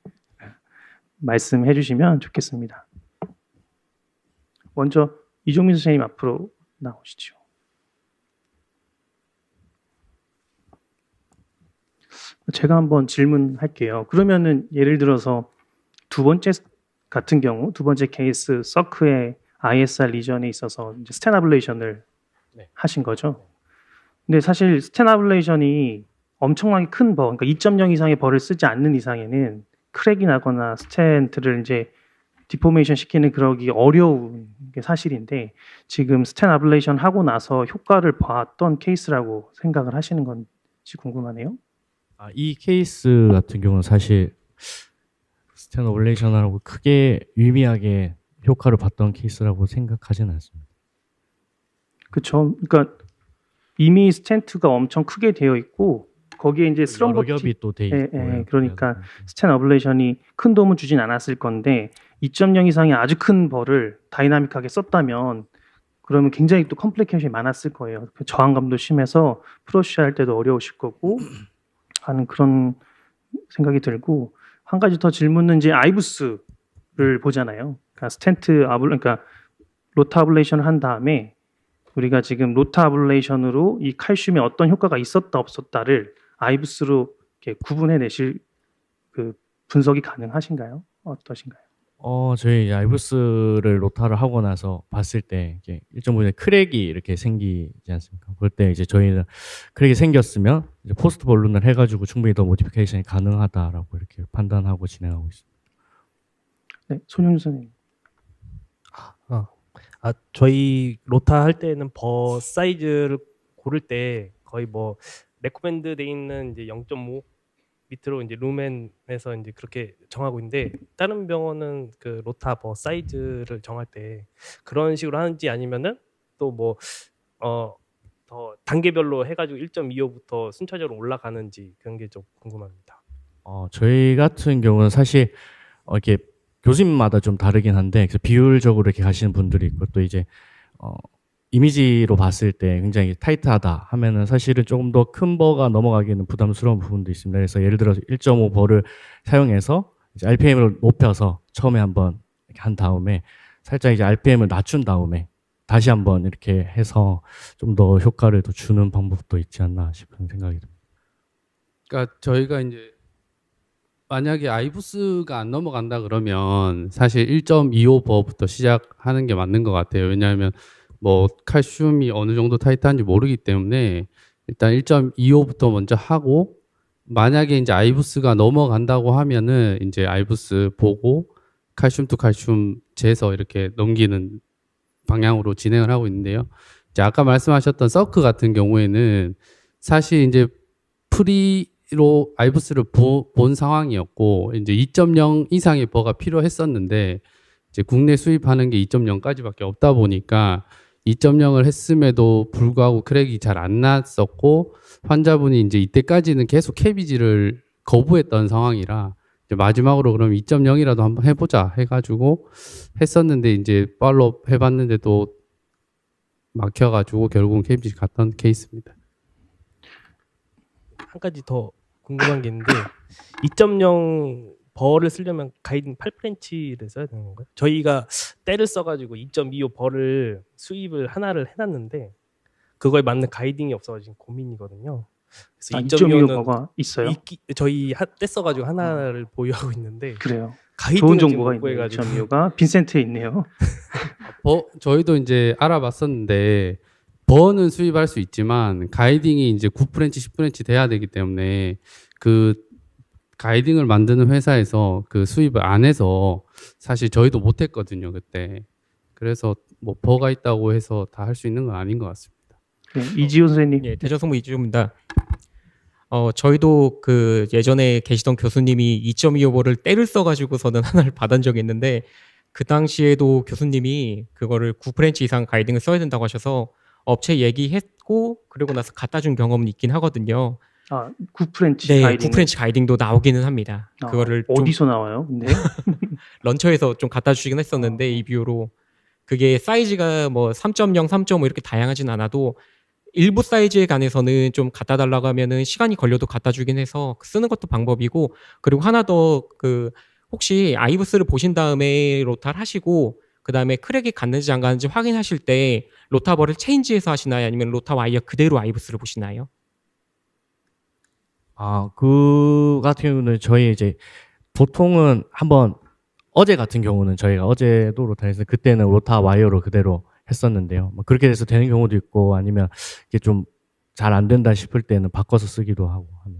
Speaker 1: 말씀해 주시면 좋겠습니다. 먼저 이종민 선생님 앞으로 나오시죠. 제가 한번 질문할게요. 그러면은 예를 들어서 두 번째 같은 경우 두 번째 케이스 서크의 ISR 리전에 있어서 이제 스텐 아블레이션을 하신 거죠. 근데 사실 스텐 아블레이션이 엄청나게 큰 그러니까 2.0 이상의 벌을 쓰지 않는 이상에는 크랙이 나거나 스텐트를 이제 디포메이션 시키는 그러기 어려운 게 사실인데 지금 스텐 아블레이션 하고 나서 효과를 봤던 케이스라고 생각을 하시는 건지 궁금하네요.
Speaker 4: 이 케이스 같은 경우는 사실 스텐 아블레이션하고 크게 유의미하게 효과를 봤던 케이스라고 생각하지는 않습니다.
Speaker 1: 그렇죠. 그러니까 이미 스텐트가 엄청 크게 되어 있고 거기에 이제
Speaker 4: 여러 겹이 또 돼 있고
Speaker 1: 그러니까 스텐 어블레이션이 큰 도움을 주진 않았을 건데 2.0 이상의 아주 큰 벌을 다이나믹하게 썼다면 그러면 굉장히 또 컴플리케이션이 많았을 거예요. 저항감도 심해서 프로시 할 때도 어려우실 거고 하는 그런 생각이 들고 한 가지 더 질문은 이제 아이부스를 보잖아요. 그러니까 로타 아블레이션을 한 다음에 우리가 지금 로타 아블레이션으로 이 칼슘에 어떤 효과가 있었다 없었다를 아이부스로 이렇게 구분해 내실 그 분석이 가능하신가요? 어떠신가요?
Speaker 4: 저희 아이부스를 로타를 하고 나서 봤을 때 이게 일정 부분에 크랙이 이렇게 생기지 않습니까? 그럴 때 이제 저희는 크랙이 생겼으면 이제 포스트 볼룬을 해가지고 충분히 더 모디피케이션이 가능하다라고 이렇게 판단하고 진행하고 있습니다.
Speaker 1: 네, 손영주 선생님.
Speaker 6: 저희 로타 할 때는 버 사이즈를 고를 때 거의 뭐 레코멘드 돼 있는 이제 0.5 밑으로 이제 루멘에서 이제 그렇게 정하고 있는데 다른 병원은 그 로타 버 사이즈를 정할 때 그런 식으로 하는지 아니면은 또 뭐 더 단계별로 해가지고 1.25부터 순차적으로 올라가는지 그런 게 좀 궁금합니다.
Speaker 4: 저희 같은 경우는 사실 이렇게 교수님마다 좀 다르긴 한데 그래서 비율적으로 이렇게 가시는 분들이 있고 또 이제 이미지로 봤을 때 굉장히 타이트하다 하면은 사실은 조금 더 큰 버가 넘어가기는 부담스러운 부분도 있습니다. 그래서 예를 들어서 1.5 버를 사용해서 이제 RPM을 높여서 처음에 한번 이렇게 한 다음에 살짝 이제 RPM을 낮춘 다음에 다시 한번 이렇게 해서 좀 더 효과를 더 주는 방법도 있지 않나 싶은 생각이 듭니다.
Speaker 7: 그러니까 저희가 이제 만약에 아이부스가 안 넘어간다 그러면 사실 1.25버부터 시작하는 게 맞는 것 같아요. 왜냐하면 뭐 칼슘이 어느 정도 타이트한지 모르기 때문에 일단 1.25부터 먼저 하고 만약에 이제 아이부스가 넘어간다고 하면은 이제 아이부스 보고 칼슘 투 칼슘 재서 이렇게 넘기는 방향으로 진행을 하고 있는데요. 이제 아까 말씀하셨던 서크 같은 경우에는 사실 이제 프리로 아이부스를 본 상황이었고 이제 2.0 이상의 버가 필요했었는데 이제 국내 수입하는 게 2.0까지밖에 없다 보니까 2.0을 했음에도 불구하고 크랙이 잘 안 났었고 환자분이 이제 이때까지는 계속 캐비지를 거부했던 상황이라 이제 마지막으로 그럼 2.0이라도 한번 해보자 해가지고 했었는데 이제 팔로업 해봤는데도 막혀가지고 결국은 캐비지 갔던 케이스입니다.
Speaker 6: 한 가지 더 궁금한 게 있는데 2.0 버를 쓰려면 가이딩 8프렌치를 써야 되는 건가요? 저희가 때를 써가지고 2.25 버를 수입을 하나를 해놨는데 그거에 맞는 가이딩이 없어가지고 고민이거든요. 그래서
Speaker 1: 2.25
Speaker 6: 2.25는
Speaker 1: 버가 있어요?
Speaker 6: 저희 뗐어가지고 하나를 보유하고 있는데
Speaker 1: 그래요.
Speaker 6: 가이드는
Speaker 1: 좋은
Speaker 6: 지금
Speaker 1: 정보가
Speaker 6: 못
Speaker 1: 있네요.
Speaker 6: 구해가지고
Speaker 1: 2.25가 빈센트에 있네요.
Speaker 7: 저희도 이제 알아봤었는데 버는 수입할 수 있지만 가이딩이 이제 9프렌치, 10프렌치 돼야 되기 때문에 그 가이딩을 만드는 회사에서 그 수입을 안 해서 사실 저희도 못 했거든요, 그때. 그래서 뭐 버가 있다고 해서 다 할 수 있는 건 아닌 것 같습니다.
Speaker 1: 네, 이지호 선생님.
Speaker 8: 예, 대전성모 이주호입니다. 저희도 그 예전에 계시던 교수님이 2.25를 때를 써가지고서는 하나를 받은 적이 있는데 그 당시에도 교수님이 그거를 9프렌치 이상 가이딩을 써야 된다고 하셔서 업체 얘기했고 그리고 나서 갖다 준 경험은 있긴 하거든요.
Speaker 1: 9프렌치
Speaker 8: 네,
Speaker 1: 가이딩.
Speaker 8: 9프렌치 가이딩도 나오기는 합니다. 그거를 좀
Speaker 1: 어디서 나와요? 근데
Speaker 8: 런처에서 좀 갖다 주시긴 했었는데 이 비유로 그게 사이즈가 뭐 3.0, 3.5 이렇게 다양하진 않아도 일부 사이즈에 관해서는 좀 갖다 달라고 하면은 시간이 걸려도 갖다 주긴 해서 쓰는 것도 방법이고 그리고 하나 더 그 혹시 아이브스를 보신 다음에 로타를 하시고 그 다음에 크랙이 갔는지 안 갔는지 확인하실 때 로타버를 체인지해서 하시나요? 아니면 로타 와이어 그대로 아이브스를 보시나요?
Speaker 4: 그 같은 경우는 저희 이제 보통은 한번 어제 같은 경우는 저희가 어제도 로타 했어요. 그때는 로타 와이어로 그대로 했었는데요. 뭐 그렇게 돼서 되는 경우도 있고 아니면 이게 좀 잘 안 된다 싶을 때는 바꿔서 쓰기도 하고 하는.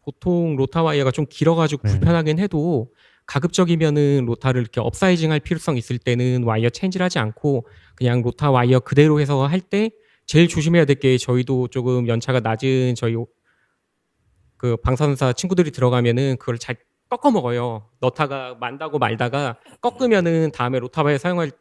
Speaker 8: 보통 로타 와이어가 좀 길어가지고
Speaker 4: 네.
Speaker 8: 불편하긴 해도 가급적이면은 로타를 이렇게 업사이징할 필요성 있을 때는 와이어 체인지를 하지 않고 그냥 로타 와이어 그대로 해서 할 때 제일 조심해야 될 게 저희도 조금 연차가 낮은 저희 그 방사선사 친구들이 들어가면은 그걸 잘 꺾어 먹어요. 넣다가 만다고 말다가 꺾으면은 다음에 로타 와이어 사용할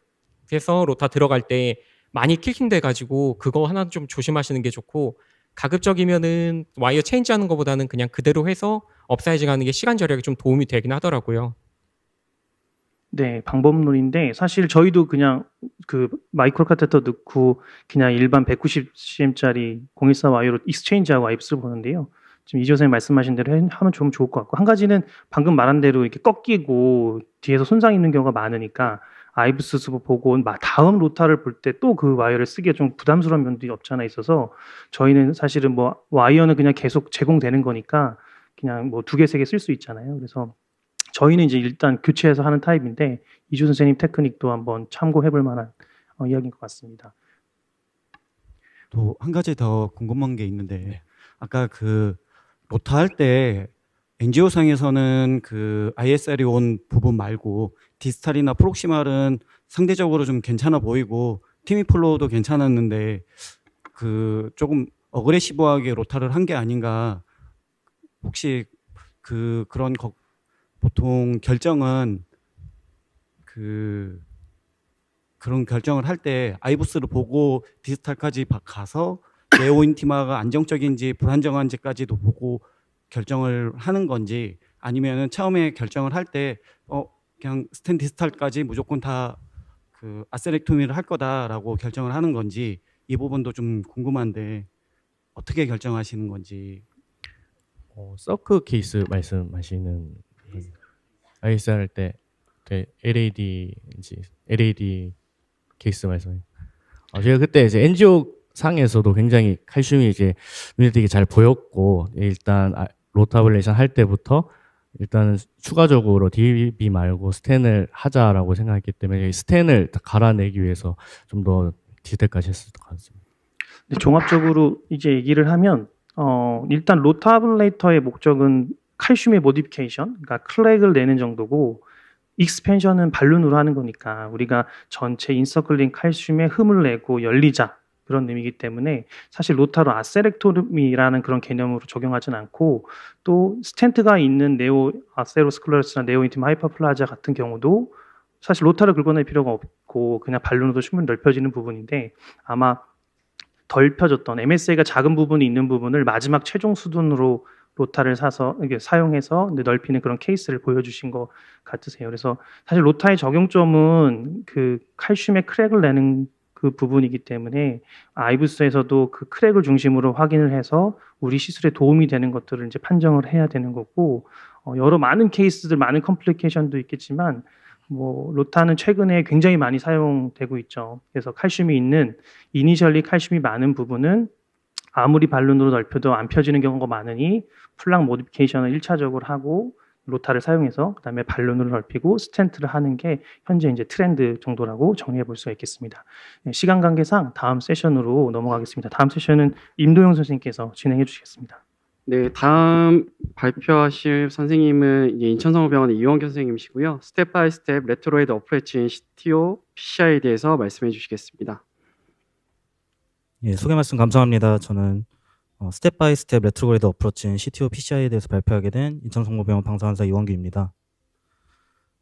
Speaker 8: 해서 로타 들어갈 때 많이 킬킹 돼가지고 그거 하나 좀 조심하시는 게 좋고 가급적이면은 와이어 체인지하는 것보다는 그냥 그대로 해서 업사이징하는 게 시간 절약에 좀 도움이 되긴 하더라고요.
Speaker 1: 네, 방법론인데 사실 저희도 그냥 그 마이크로 카테터 넣고 그냥 일반 190cm짜리 014 와이어로 익스체인지하고 아이브스를 보는데요. 지금 이지호 선생님 말씀하신 대로 하면 좀 좋을 것 같고 한 가지는 방금 말한 대로 이렇게 꺾이고 뒤에서 손상 있는 경우가 많으니까 아이브스 수보 보고 다음 로타를 볼 때 또 그 와이어를 쓰기가 좀 부담스러운 면도 없지 않아 있어서 저희는 사실은 뭐 와이어는 그냥 계속 제공되는 거니까 그냥 뭐 2개, 3개 쓸 수 있잖아요. 그래서 저희는 이제 일단 교체해서 하는 타입인데 이주 선생님 테크닉도 한번 참고해 볼 만한 이야기인 것 같습니다.
Speaker 9: 또 한 가지 더 궁금한 게 있는데 아까 그 로타 할 때 NGO상에서는 그 ISR이 온 부분 말고 디스탈이나 프록시말은 상대적으로 좀 괜찮아 보이고 티미플로우도 괜찮았는데 그 조금 어그레시브하게 로타를 한 게 아닌가. 혹시 그런 보통 결정은 그런 결정을 할 때 아이브스를 보고 디스탈까지 가서 네오 인티마가 안정적인지 불안정한지까지도 보고 결정을 하는 건지 아니면은 처음에 결정을 할 때 그냥 스텐 디스탈까지 무조건 다 그 아세렉토미를 할 거다라고 결정을 하는 건지 이 부분도 좀 궁금한데 어떻게 결정하시는 건지.
Speaker 4: 서크 케이스 말씀하시는 ISR 할 때 LAD 케이스 말씀해요. 제가 그때 이제 NGO 상에서도 굉장히 칼슘이 이제 눈에 띄게 잘 보였고 일단 로타블레이션 할 때부터 일단은 추가적으로 DB 말고 스텐을 하자라고 생각했기 때문에 스텐을 갈아내기 위해서 좀 더 디테일까지 했을 것 같습니다.
Speaker 1: 네, 종합적으로 이제 얘기를 하면 일단 로타블레이터의 목적은 칼슘의 모디피케이션, 그러니까 클렉을 내는 정도고 익스펜션은 발룬으로 하는 거니까 우리가 전체 인서클링 칼슘에 흠을 내고 열리자 그런 의미이기 때문에 사실 로타로 아세렉토미라는 그런 개념으로 적용하진 않고 또 스텐트가 있는 네오 아세로스클레로스나 네오 인티마 하이퍼플라자 같은 경우도 사실 로타를 긁어낼 필요가 없고 그냥 발룬으로 충분히 넓혀지는 부분인데 아마 덜 펴졌던 MSA가 작은 부분이 있는 부분을 마지막 최종 수준으로 로타를 사서 이게 사용해서 넓히는 그런 케이스를 보여주신 것 같으세요. 그래서 사실 로타의 적용점은 그 칼슘의 크랙을 내는 그 부분이기 때문에 아이브스에서도 그 크랙을 중심으로 확인을 해서 우리 시술에 도움이 되는 것들을 이제 판정을 해야 되는 거고 여러 많은 케이스들, 많은 컴플리케이션도 있겠지만 뭐 로타는 최근에 굉장히 많이 사용되고 있죠. 그래서 칼슘이 있는 이니셜리 칼슘이 많은 부분은 아무리 발룬으로 넓혀도 안 펴지는 경우가 많으니 플락 모디피케이션을 1차적으로 하고 로타를 사용해서 그다음에 발룬으로 넓히고 스텐트를 하는 게 현재 이제 트렌드 정도라고 정리해 볼 수가 있겠습니다. 네, 시간 관계상 다음 세션으로 넘어가겠습니다. 다음 세션은 임도영 선생님께서 진행해 주시겠습니다.
Speaker 3: 네, 다음 발표하실 선생님은 이제 인천성모병원의 이원규 선생님이시고요. 스텝 바이 스텝 레트로이드 어프로치인 CTO PCI에 대해서 말씀해 주시겠습니다.
Speaker 10: 예, 소개 말씀 감사합니다. 저는 스텝 바이 스텝 레트로그레이드 어프로치인 CTO PCI에 대해서 발표하게 된 인천성모병원 방사선사 이원규입니다.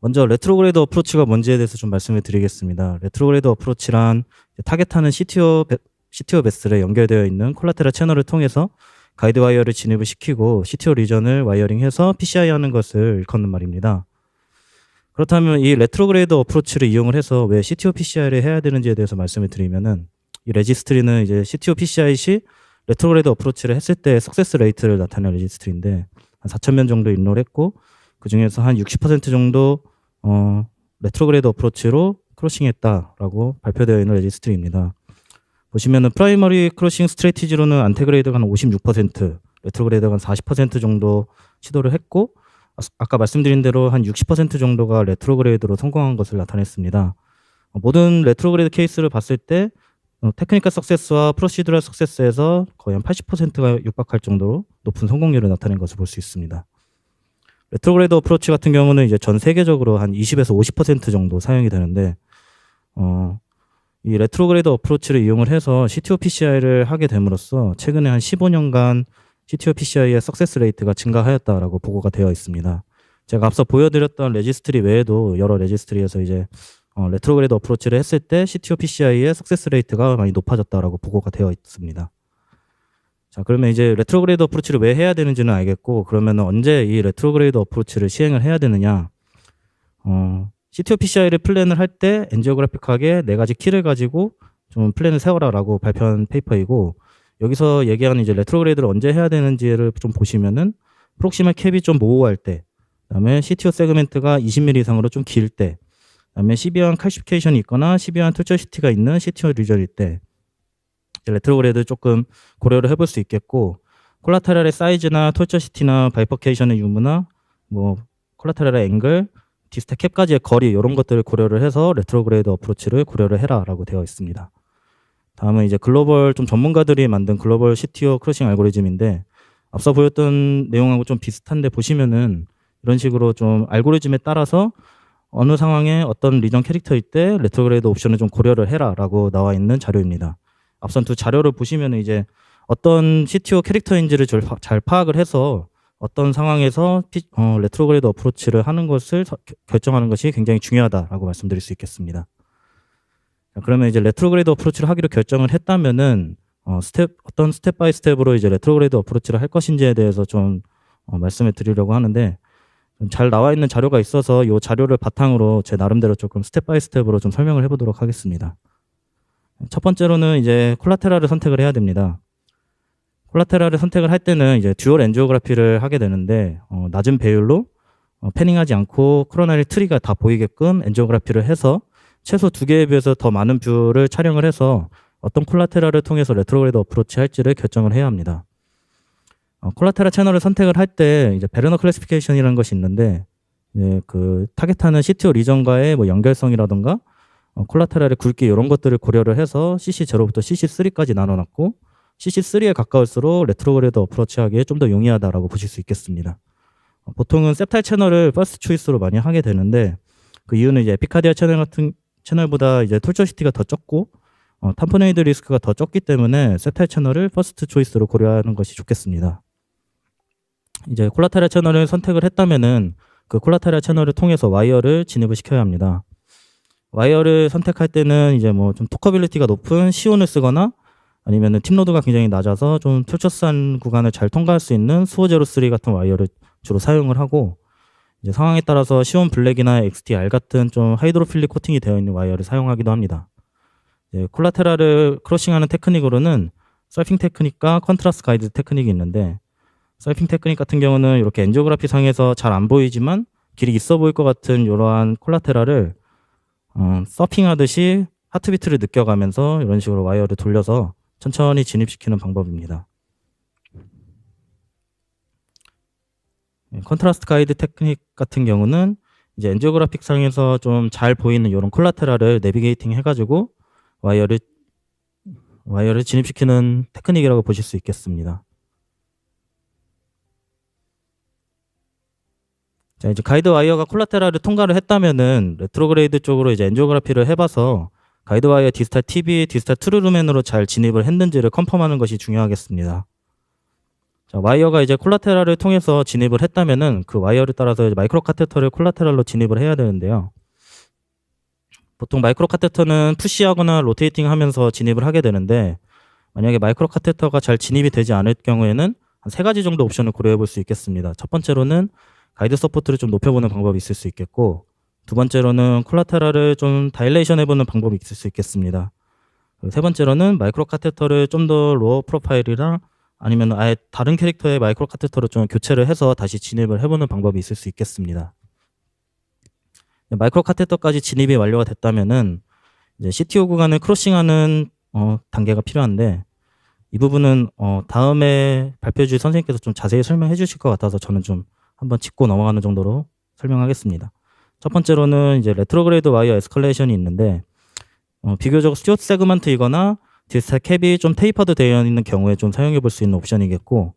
Speaker 10: 먼저 레트로그레이드 어프로치가 뭔지에 대해서 좀 말씀을 드리겠습니다. 레트로그레이드 어프로치란 타겟하는 CTO 베슬에 연결되어 있는 콜라테럴 채널을 통해서 가이드 와이어를 진입을 시키고 CTO 리전을 와이어링해서 PCI 하는 것을 일컫는 말입니다. 그렇다면 이 레트로그레이드 어프로치를 이용을 해서 왜 CTO PCI를 해야 되는지에 대해서 말씀을 드리면은 이 레지스트리는 이제 CTO PCI 시 레트로그레이드 어프로치를 했을 때 석세스 레이트를 나타내는 레지스트리인데 한 4,000면 정도 인로를 했고 그 중에서 한 60% 정도 레트로그레이드 어프로치로 크로싱했다라고 발표되어 있는 레지스트리입니다. 보시면은 프라이머리 크로싱 스트래티지로는 안테그레이드가 한 56%, 레트로그레이드가 한 40% 정도 시도를 했고 아까 말씀드린 대로 한 60% 정도가 레트로그레이드로 성공한 것을 나타냈습니다. 모든 레트로그레이드 케이스를 봤을 때 테크니컬 석세스와 프로시드럴 석세스에서 거의 한 80%가 육박할 정도로 높은 성공률을 나타낸 것을 볼 수 있습니다. 레트로그레이드 어프로치 같은 경우는 이제 전 세계적으로 한 20에서 50% 정도 사용이 되는데 이 레트로그레이드 어프로치를 이용을 해서 CTO PCI를 하게 됨으로써 최근에 한 15년간 CTO PCI의 석세스 레이트가 증가하였다라고 보고가 되어 있습니다. 제가 앞서 보여드렸던 레지스트리 외에도 여러 레지스트리에서 이제 레트로그레이드 어프로치를 했을 때 CTO PCI의 석세스 레이트가 많이 높아졌다라고 보고가 되어 있습니다. 자, 그러면 이제 레트로그레이드 어프로치를 왜 해야 되는지는 알겠고, 그러면 언제 이 레트로그레이드 어프로치를 시행을 해야 되느냐? CTO PCI를 플랜을 할 때 엔지오그래픽하게 4가지 키를 가지고 좀 플랜을 세워라라고 발표한 페이퍼이고, 여기서 얘기하는 이제 레트로그레이드를 언제 해야 되는지를 좀 보시면은 프록시멀 캡이 좀 모호할 때, 그다음에 CTO 세그멘트가 20mm 이상으로 좀 길 때, 그다음에 시비한 칼시피케이션이 있거나 시비한 톨처시티가 있는 CTO 리전일 때 레트로그레이드 조금 고려를 해볼 수 있겠고, 콜라테랄의 사이즈나 톨처시티나 바이퍼케이션의 유무나 뭐 콜라테랄의 앵글, 디스타 캡까지의 거리 이런 것들을 고려를 해서 레트로그레이드 어프로치를 고려를 해라라고 되어 있습니다. 다음은 이제 글로벌 좀 전문가들이 만든 글로벌 CTO 크로싱 알고리즘인데 앞서 보였던 내용하고 좀 비슷한데 보시면은 이런 식으로 좀 알고리즘에 따라서 어느 상황에 어떤 리전 캐릭터일 때 레트로그레이드 옵션을 좀 고려를 해라라고 나와 있는 자료입니다. 앞선 두 자료를 보시면 이제 어떤 CTO 캐릭터인지를 잘 파악을 해서 어떤 상황에서 레트로그레이드 어프로치를 하는 것을 결정하는 것이 굉장히 중요하다라고 말씀드릴 수 있겠습니다. 자, 그러면 이제 레트로그레이드 어프로치를 하기로 결정을 했다면은 어떤 스텝 바이 스텝으로 이제 레트로그레이드 어프로치를 할 것인지에 대해서 좀 말씀을 드리려고 하는데, 잘 나와 있는 자료가 있어서 이 자료를 바탕으로 제 나름대로 조금 스텝 바이 스텝으로 좀 설명을 해보도록 하겠습니다. 첫 번째로는 이제 콜라테랄을 선택을 해야 됩니다. 콜라테랄을 선택을 할 때는 이제 듀얼 엔지오그래피를 하게 되는데 낮은 배율로 패닝하지 않고 코로나리 트리가 다 보이게끔 엔지오그래피를 해서 최소 2개에 비해서 더 많은 뷰를 촬영을 해서 어떤 콜라테랄을 통해서 레트로그레이드 어프로치 할지를 결정을 해야 합니다. 콜라테랄 채널을 선택을 할 때 이제 베르너 클래시피케이션이라는 것이 있는데 이제 그 타겟하는 CTO 리전과의 뭐 연결성이라던가 콜라테랄의 굵기 이런 것들을 고려를 해서 CC0부터 CC3까지 나눠놨고 CC3에 가까울수록 레트로그레이드 어프로치 하기에 좀 더 용이하다라고 보실 수 있겠습니다. 보통은 셉탈 채널을 퍼스트 초이스로 많이 하게 되는데 그 이유는 이제 에피카디아 채널 같은 채널보다 이제 톨처시티가 더 적고 탐포네이드 리스크가 더 적기 때문에 셉탈 채널을 퍼스트 초이스로 고려하는 것이 좋겠습니다. 이제 콜라테랄 채널을 선택을 했다면은 그 콜라테랄 채널을 통해서 와이어를 진입을 시켜야 합니다. 와이어를 선택할 때는 이제 뭐 좀 토커빌리티가 높은 시온을 쓰거나 아니면은 팀로드가 굉장히 낮아서 좀 툴처스한 구간을 잘 통과할 수 있는 수호03 같은 와이어를 주로 사용을 하고, 이제 상황에 따라서 시온 블랙이나 XTR 같은 좀 하이드로필릭 코팅이 되어 있는 와이어를 사용하기도 합니다. 콜라테랄을 크로싱하는 테크닉으로는 서핑 테크닉과 컨트라스트 가이드 테크닉이 있는데, 서핑 테크닉 같은 경우는 이렇게 엔지오그래피 상에서 잘 안 보이지만 길이 있어 보일 것 같은 이러한 콜라테랄을 서핑하듯이 하트비트를 느껴가면서 이런 식으로 와이어를 돌려서 천천히 진입시키는 방법입니다. 컨트라스트 가이드 테크닉 같은 경우는 이제 엔지오그래픽 상에서 좀 잘 보이는 이런 콜라테랄을 내비게이팅 해가지고 와이어를 진입시키는 테크닉이라고 보실 수 있겠습니다. 자, 이제 가이드 와이어가 콜라테랄을 통과를 했다면은 레트로그레이드 쪽으로 이제 엔지오그래피를 해봐서 가이드 와이어 디스탈 TV, 디스탈 트루루맨으로 잘 진입을 했는지를 컨펌하는 것이 중요하겠습니다. 자, 와이어가 이제 콜라테랄을 통해서 진입을 했다면은 그 와이어를 따라서 이제 마이크로 카테터를 콜라테랄로 진입을 해야 되는데요. 보통 마이크로 카테터는 푸시하거나 로테이팅 하면서 진입을 하게 되는데, 만약에 마이크로 카테터가 잘 진입이 되지 않을 경우에는 한 3가지 정도 옵션을 고려해 볼 수 있겠습니다. 첫 번째로는 가이드 서포트를 좀 높여보는 방법이 있을 수 있겠고, 두 번째로는 콜라테랄을 좀 다일레이션 해보는 방법이 있을 수 있겠습니다. 그리고 세 번째로는 마이크로 카테터를 좀 더 로어 프로파일이랑 아니면 아예 다른 캐릭터의 마이크로 카테터로 좀 교체를 해서 다시 진입을 해보는 방법이 있을 수 있겠습니다. 마이크로 카테터까지 진입이 완료가 됐다면은 이제 CTO 구간을 크로싱하는 단계가 필요한데, 이 부분은 다음에 발표해 주실 선생님께서 좀 자세히 설명해 주실 것 같아서 저는 좀 한번 짚고 넘어가는 정도로 설명하겠습니다. 첫 번째로는 이제 레트로그레이드 와이어 에스컬레이션이 있는데, 비교적 스튜어트 세그먼트이거나 디스탈 캡이 좀 테이퍼드 되어 있는 경우에 좀 사용해 볼 수 있는 옵션이겠고,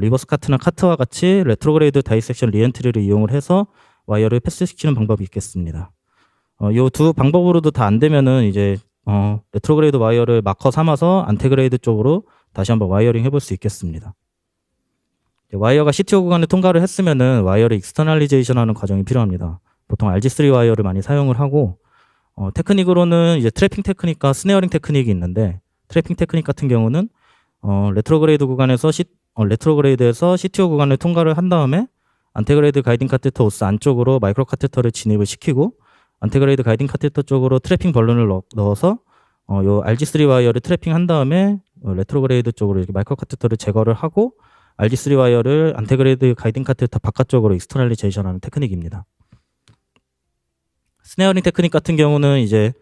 Speaker 10: 리버스 카트나 카트와 같이 레트로그레이드 다이섹션 리엔트리를 이용을 해서 와이어를 패스시키는 방법이 있겠습니다. 이 두 방법으로도 다 안 되면은 이제 레트로그레이드 와이어를 마커 삼아서 안테그레이드 쪽으로 다시 한번 와이어링 해볼 수 있겠습니다. 와이어가 CTO 구간을 통과를 했으면은 와이어를 익스터널리제이션 하는 과정이 필요합니다. 보통 RG3 와이어를 많이 사용을 하고, 테크닉으로는 이제 트래핑 테크닉과 스네어링 테크닉이 있는데, 트래핑 테크닉 같은 경우는 레트로그레이드 구간에서 레트로그레이드에서 CTO 구간을 통과를 한 다음에 안테그레이드 가이딩 카테터 오스 안쪽으로 마이크로 카테터를 진입을 시키고, 안테그레이드 가이딩 카테터 쪽으로 트래핑 벌룬을 넣어서 요 RG3 와이어를 트래핑 한 다음에 레트로그레이드 쪽으로 이렇게 마이크로 카테터를 제거를 하고 RG3 와이어를 안테그레이드 가이딩 카테터 바깥쪽으로 익스터널리제이션하는 테크닉입니다. 스네어링 테크닉 같은 경우는 이제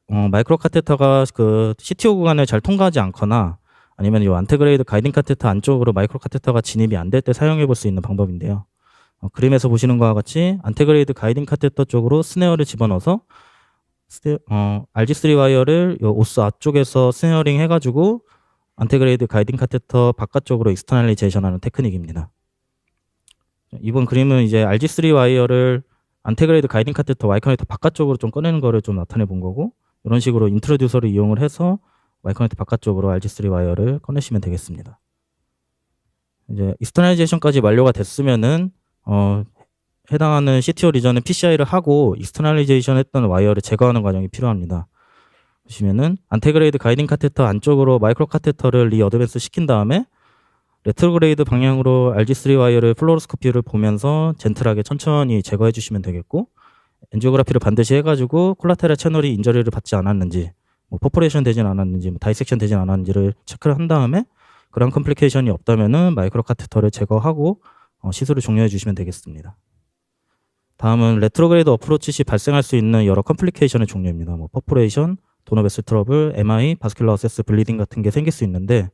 Speaker 10: 마이크로 카테터가 그 CTO 구간을 잘 통과하지 않거나 아니면 이 안테그레이드 가이딩 카테터 안쪽으로 마이크로 카테터가 진입이 안 될 때 사용해 볼 수 있는 방법인데요. 그림에서 보시는 것과 같이 안테그레이드 가이딩 카테터 쪽으로 스네어를 집어넣어서 RG3 와이어를 요 오스 앞쪽에서 스네어링 해가지고 안테그레이드 가이딩 카테터 바깥쪽으로 익스터널리제이션하는 테크닉입니다. 이번 그림은 이제 RG3 와이어를 안테그레이드 가이딩 카테터 Y 커넥터 바깥쪽으로 좀 꺼내는 거를 좀 나타내 본 거고, 이런 식으로 인트로듀서를 이용을 해서 Y 커넥터 바깥쪽으로 RG3 와이어를 꺼내시면 되겠습니다. 이제 익스터널리제이션까지 완료가 됐으면은 해당하는 CTO 리전은 PCI를 하고 익스터널리제이션 했던 와이어를 제거하는 과정이 필요합니다. 보시면은 안테그레이드 가이딩 카테터 안쪽으로 마이크로 카테터를 리어드밴스 시킨 다음에 레트로그레이드 방향으로 RG3 와이어를 플로로스코피를 보면서 젠틀하게 천천히 제거해 주시면 되겠고, 엔지오그래피를 반드시 해가지고 콜라테랄 채널이 인저리를 받지 않았는지, 퍼포레이션 되진 않았는지, 다이섹션 되진 않았는지를 체크를 한 다음에 그런 컴플리케이션이 없다면은 마이크로 카테터를 제거하고 시술을 종료해 주시면 되겠습니다. 다음은 레트로그레이드 어프로치 시 발생할 수 있는 여러 컴플리케이션의 종류입니다. 퍼포레이션, 도너베슬 트러블, MI, 바스큘러 어세스 블리딩 같은 게 생길 수 있는데,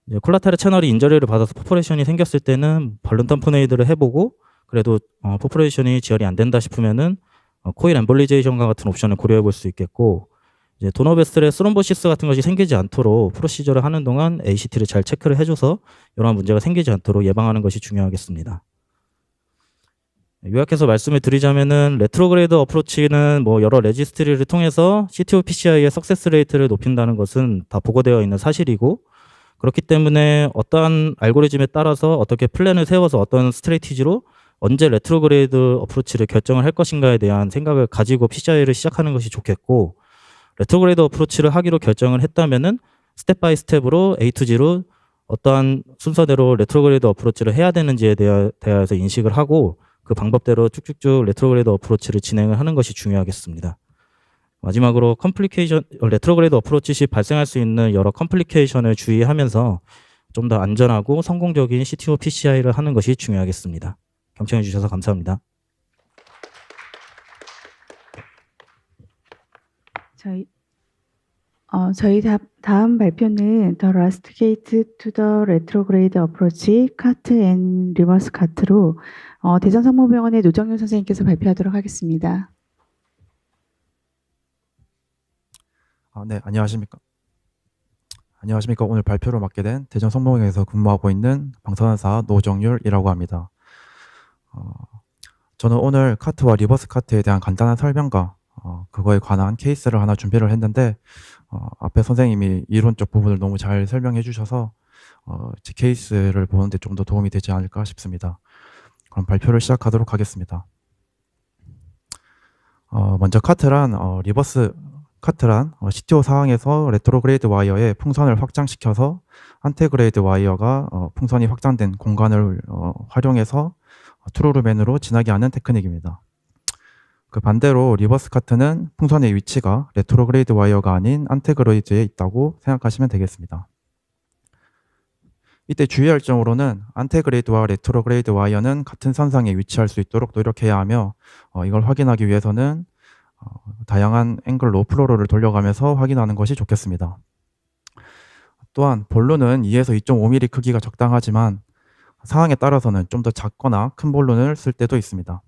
Speaker 10: 이제 콜라테랄 채널이 인저리를 받아서 퍼포레이션이 생겼을 때는 발룬 탐포네이드를 해보고, 그래도 퍼포레이션이 지혈이 안 된다 싶으면은 코일 엠볼리제이션과 같은 옵션을 고려해 볼 수 있겠고, 이제 도너베슬의 스롬보시스 같은 것이 생기지 않도록 프로시저를 하는 동안 ACT를 잘 체크를 해줘서 이러한 문제가 생기지 않도록 예방하는 것이 중요하겠습니다. 요약해서 말씀을 드리자면은 레트로그레이드 어프로치는 여러 레지스트리를 통해서 CTO PCI의 석세스 레이트를 높인다는 것은 다 보고되어 있는 사실이고, 그렇기 때문에 어떠한 알고리즘에 따라서 어떻게 플랜을 세워서 어떤 스트레이티지로 언제 레트로그레이드 어프로치를 결정을 할 것인가에 대한 생각을 가지고 PCI를 시작하는 것이 좋겠고, 레트로그레이드 어프로치를 하기로 결정을 했다면은 스텝 바이 스텝으로 A to G로 어떠한 순서대로 레트로그레이드 어프로치를 해야 되는지에 대해서 인식을 하고 그 방법대로 쭉쭉쭉 레트로그레이드 어프로치를 진행을 하는 것이 중요하겠습니다. 마지막으로 레트로그레이드 어프로치 시 발생할 수 있는 여러 컴플리케이션을 주의하면서 좀 더 안전하고 성공적인 CTO PCI를 하는 것이 중요하겠습니다. 경청해 주셔서 감사합니다.
Speaker 2: 저희 다음 발표는 The Last Gate to the Retrograde Approach, 카트 앤 리버스 카트로 대전성모병원의 노정윤 선생님께서 발표하도록 하겠습니다.
Speaker 11: 네, 안녕하십니까. 오늘 발표를 맡게 된 대전성모병원에서 근무하고 있는 방사선사 노정율이라고 합니다. 저는 오늘 카트와 리버스 카트에 대한 간단한 설명과 그거에 관한 케이스를 하나 준비를 했는데 앞에 선생님이 이론적 부분을 너무 잘 설명해 주셔서 제 케이스를 보는데 좀 더 도움이 되지 않을까 싶습니다. 그럼 발표를 시작하도록 하겠습니다. 먼저 리버스 카트란 CTO 상황에서 레트로그레이드 와이어의 풍선을 확장시켜서 안테그레이드 와이어가 풍선이 확장된 공간을 활용해서 트루루맨으로 지나게 하는 테크닉입니다. 그 반대로 리버스 카트는 풍선의 위치가 레트로그레이드 와이어가 아닌 안테그레이드에 있다고 생각하시면 되겠습니다. 이때 주의할 점으로는 안테그레이드와 레트로그레이드 와이어는 같은 선상에 위치할 수 있도록 노력해야 하며 이걸 확인하기 위해서는 다양한 앵글로 플로러를 돌려가면서 확인하는 것이 좋겠습니다. 또한 볼루는 2에서 2.5mm 크기가 적당하지만 상황에 따라서는 좀 더 작거나 큰 볼룬을 쓸 때도 있습니다.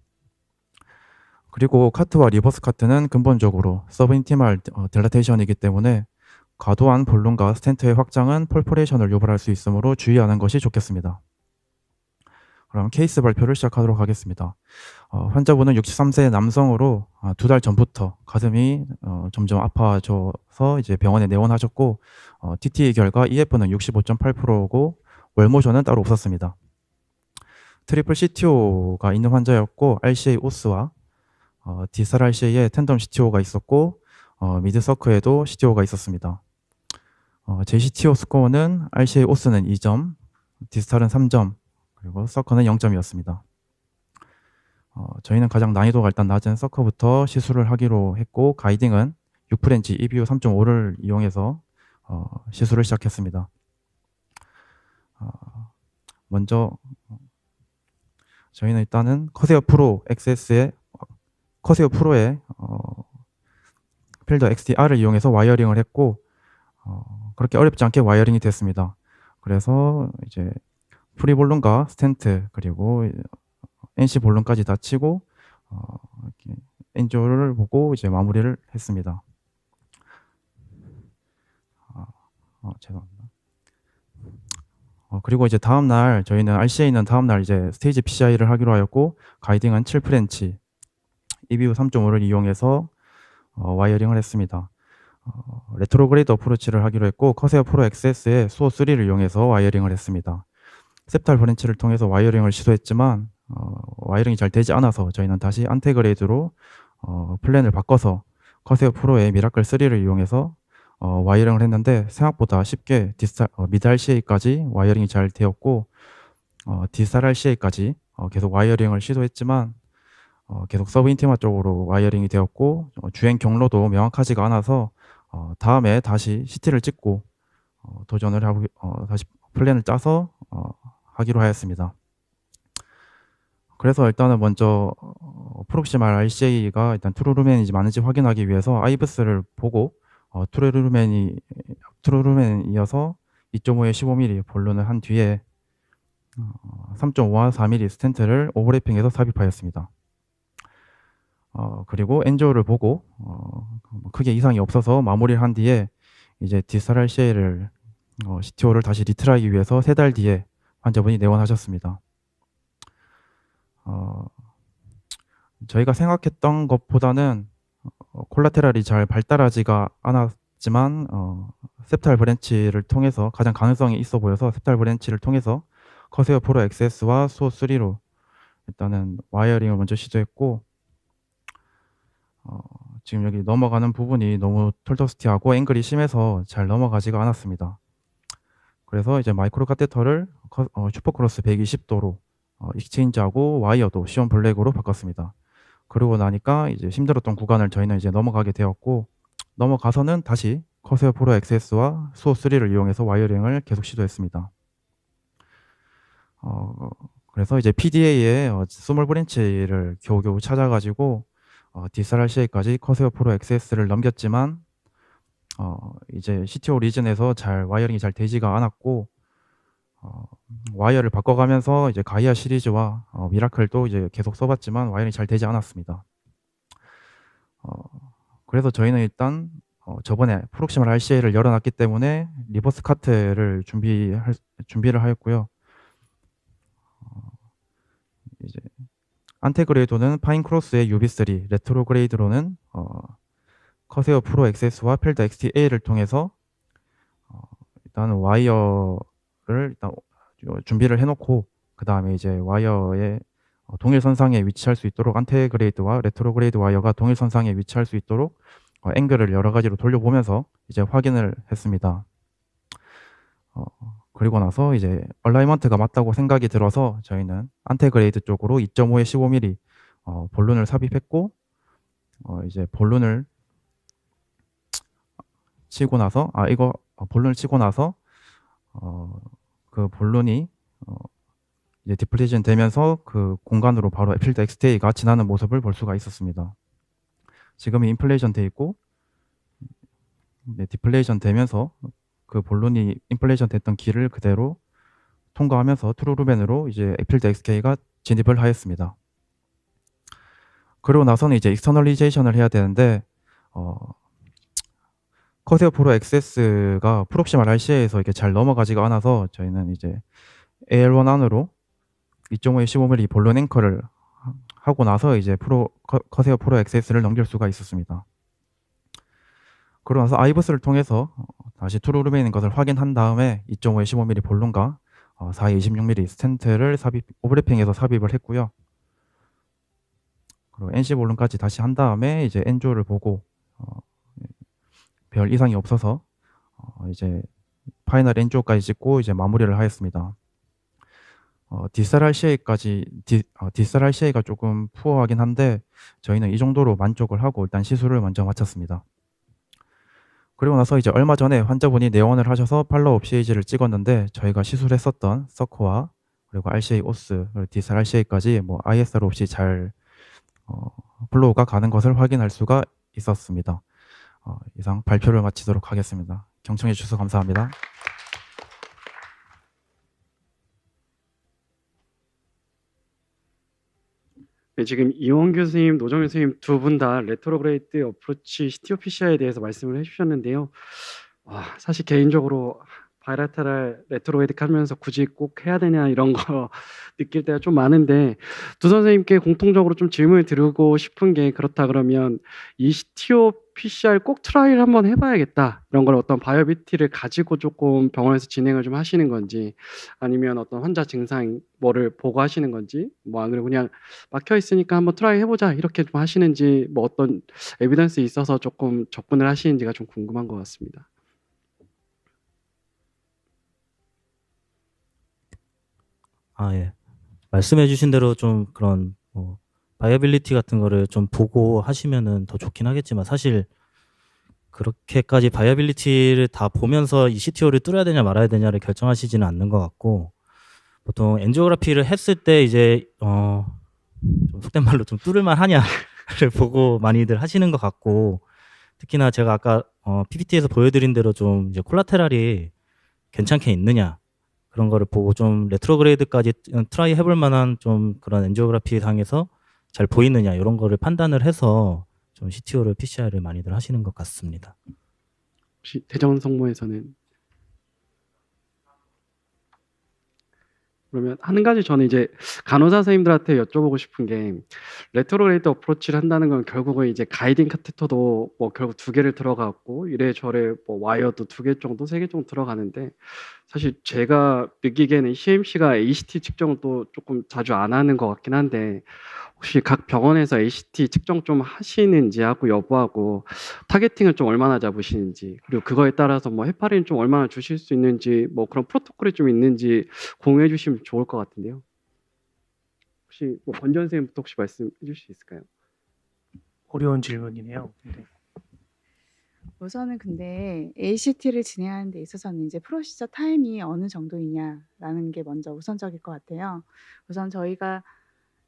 Speaker 11: 그리고 카트와 리버스 카트는 근본적으로 서브인티멀 딜라테이션이기 때문에 과도한 볼룬과 스텐트의 확장은 펄포레이션을 유발할 수 있으므로 주의하는 것이 좋겠습니다. 그럼 케이스 발표를 시작하도록 하겠습니다. 환자분은 63세 남성으로 2달 전부터 가슴이 점점 아파져서 이제 병원에 내원하셨고 TT 결과 EF는 65.8%고 월모션은 따로 없었습니다. 트리플 CTO가 있는 환자였고 RCA 오스와 디스탈 RCA에 텐덤 CTO가 있었고 미드 서크에도 CTO가 있었습니다. 제 CTO 스코어는 RCA 오스는 2점, 디스탈은 3점, 그리고 서커는 0점이었습니다. 저희는 가장 난이도가 일단 낮은 서커부터 시술을 하기로 했고 가이딩은 6프렌치 EBU 3.5를 이용해서 시술을 시작했습니다. 먼저 저희는 일단은 커세어 프로의 필더 XDR을 이용해서 와이어링을 했고 그렇게 어렵지 않게 와이어링이 됐습니다. 그래서 이제 프리볼룬과 스텐트 그리고 NC 볼룬까지 다 치고 이렇게 엔조를 보고 이제 마무리를 했습니다. 죄송합니다. 그리고 이제 다음 날 저희는 RCA는 다음 날 이제 스테이지 PCI를 하기로 하였고 가이딩은 7프렌치 EBU 3.5를 이용해서 와이어링을 했습니다. 레트로그레이드 어프로치를 하기로 했고 커세어 프로 XS의 수호 3를 이용해서 와이어링을 했습니다. 셉탈 브랜치를 통해서 와이어링을 시도했지만 와이어링이 잘 되지 않아서 저희는 다시 안테그레이드로 플랜을 바꿔서 커세어 프로의 미라클 3를 이용해서 와이어링을 했는데 생각보다 쉽게 미드 RCA까지 와이어링이 잘 되었고 디스탈 RCA까지 계속 와이어링을 시도했지만 계속 서브 인티마 쪽으로 와이어링이 되었고 주행 경로도 명확하지가 않아서 다음에 다시 CT를 찍고 도전을 하고 다시 플랜을 짜서 하기로 하였습니다. 그래서 일단은 먼저 프록시말 RCA가 일단 트루루맨인지 맞는지 확인하기 위해서 아이브스를 보고 트루루맨이어서 2.5에 15mm 볼룬을 한 뒤에 3.5와 4mm 스텐트를 오버래핑해서 삽입하였습니다. 그리고 엔조를 보고 크게 이상이 없어서 마무리를 한 뒤에 이제 디스탈 RCA를 CTO를 다시 리트라이하기 위해서 3달 뒤에 환자분이 내원하셨습니다. 저희가 생각했던 것보다는 콜라테랄이 잘 발달하지가 않았지만 셉탈 브랜치를 통해서 가장 가능성이 있어 보여서 셉탈 브랜치를 통해서 커세어 프로 XS와 수호 3로 일단은 와이어링을 먼저 시도했고 지금 여기 넘어가는 부분이 너무 털더스티하고 앵글이 심해서 잘 넘어가지가 않았습니다. 그래서 이제 마이크로 카테터를 슈퍼크로스 120도로 익스체인지하고 와이어도 시온 블랙으로 바꿨습니다. 그러고 나니까 이제 힘들었던 구간을 저희는 이제 넘어가게 되었고 넘어가서는 다시 커세어 프로 XS와 수호 3를 이용해서 와이어링을 계속 시도했습니다. 그래서 이제 PDA의 스몰 브랜치를 겨우겨우 찾아가지고 디스탈 RCA까지 커세어 프로 XS를 넘겼지만 이제 CTO 리전에서 와이어링이 잘 되지가 않았고 와이어를 바꿔가면서 이제 가이아 시리즈와 미라클도 이제 계속 써봤지만 와이어링이 잘 되지 않았습니다. 그래서 저희는 일단 저번에 프록시멀 RCA를 열어놨기 때문에 리버스 카트를 준비를 하였고요. 이제 안테그레이도는 파인크로스의 UB3, 레트로그레이드로는 커세어 프로 XS와 필드 XTA를 통해서 일단 와이어를 일단 준비를 해놓고 그 다음에 이제 와이어의 동일선상에 위치할 수 있도록 안테그레이드와 레트로그레이드 와이어가 동일선상에 위치할 수 있도록 앵글을 여러 가지로 돌려보면서 이제 확인을 했습니다. 그리고 나서 이제 얼라이먼트가 맞다고 생각이 들어서 저희는 안테그레이드 쪽으로 2.5에 15mm 볼룬을 삽입했고 이제 볼룬을 치고 나서 볼룬을 치고 나서 그 볼룬이 이제 디플레이션 되면서 그 공간으로 바로 필드 XTA가 지나는 모습을 볼 수가 있었습니다. 지금은 인플레이션 돼 있고 디플레이션 되면서 그 볼룬이 인플레이션 됐던 길을 그대로 통과하면서 트루루벤으로 이제 필드 XK가 진입을 하였습니다. 그러고 나서는 이제 익스터널리제이션을 해야 되는데 커세어 프로 XS가 프록시멀 RCA에서 이게 잘 넘어가지가 않아서 저희는 이제 AL1 안으로 2.5에 15mm 볼룬 앵커를 하고 나서 이제 커세어 프로 XS를 넘길 수가 있었습니다. 그러고 나서 아이브스를 통해서 다시 트루루벤인 것을 확인한 다음에 2.5에 15mm 볼룬과 4에 26mm 스텐트를 오버래핑해서 삽입을 했고요. 그리고 NC 볼룬까지 다시 한 다음에 이제 엔조를 보고 별 이상이 없어서 이제 파이널 엔조까지 찍고 이제 마무리를 하였습니다. 디스탈 RCA가 조금 푸어하긴 한데 저희는 이 정도로 만족을 하고 일단 시술을 먼저 마쳤습니다. 그리고 나서 이제 얼마 전에 환자분이 내원을 하셔서 팔로우업 CAG를 찍었는데 저희가 시술했었던 서코와 그리고 RCA 오스, 그리고 디스탈 RCA까지 뭐 ISR 없이 잘 플로우가 가는 것을 확인할 수가 있었습니다. 이상 발표를 마치도록 하겠습니다. 경청해 주셔서 감사합니다.
Speaker 3: 네, 지금 이원규 선생님, 노정현 선생님 두 분 다 레트로그레이드 어프로치 CTO PCI에 대해서 말씀을 해주셨는데요. 사실 개인적으로 바이라테럴 레트로그레이드 하면서 굳이 꼭 해야 되냐 이런 거 느낄 때가 좀 많은데 두 선생님께 공통적으로 좀 질문을 드리고 싶은 게 그렇다 그러면 이 CTO PCR 꼭 트라이를 한번 해봐야겠다 이런 걸 어떤 바이어비티를 가지고 조금 병원에서 진행을 좀 하시는 건지 아니면 어떤 환자 증상 뭐를 보고 하시는 건지 뭐 안 그래도 그냥 막혀 있으니까 한번 트라이 해보자 이렇게 좀 하시는지 뭐 어떤 에비던스 있어서 조금 접근을 하시는지가 좀 궁금한 것 같습니다.
Speaker 10: 예. 말씀해 주신 대로 좀 그런 바이어빌리티 같은 거를 좀 보고 하시면은 더 좋긴 하겠지만 사실 그렇게까지 바이어빌리티를 다 보면서 이 CTO를 뚫어야 되냐 말아야 되냐를 결정하시지는 않는 것 같고 보통 엔지오그래피를 했을 때 이제 좀 속된 말로 좀 뚫을만 하냐를 보고 많이들 하시는 것 같고 특히나 제가 아까 PPT에서 보여드린 대로 좀 이제 콜라테랄이 괜찮게 있느냐 그런 거를 보고 좀 레트로그레이드까지 트라이 해볼 만한 좀 그런 엔지오그래피 상에서 잘 보이느냐 이런 거를 판단을 해서 좀 CTO를 PCI를 많이들 하시는 것 같습니다.
Speaker 3: 혹시 대전 성모에서는 그러면 한 가지 저는 이제 간호사 선생님들한테 여쭤보고 싶은 게 레트로그레이드 어프로치를 한다는 건 결국은 이제 가이딩 카테터도 뭐 결국 2개를 들어갔고 이래저래 뭐 와이어도 2개 정도 3개 정도 들어가는데 사실 제가 느끼기에는 CMC가 ACT 측정을 또 조금 자주 안 하는 것 같긴 한데 혹시 각 병원에서 ACT 측정 좀 하시는지 하고 여부하고 타겟팅을 좀 얼마나 잡으시는지 그리고 그거에 따라서 뭐 헤파린 좀 얼마나 주실 수 있는지 뭐 그런 프로토콜이 좀 있는지 공유해 주시면 좋을 것 같은데요. 혹시 뭐 권지현 선생님부터 혹시 말씀해 주실 수 있을까요?
Speaker 1: 어려운 질문이네요. 네.
Speaker 2: 우선은 근데 ACT를 진행하는 데 있어서는 이제 프로시저 타임이 어느 정도이냐라는 게 먼저 우선적일 것 같아요. 우선 저희가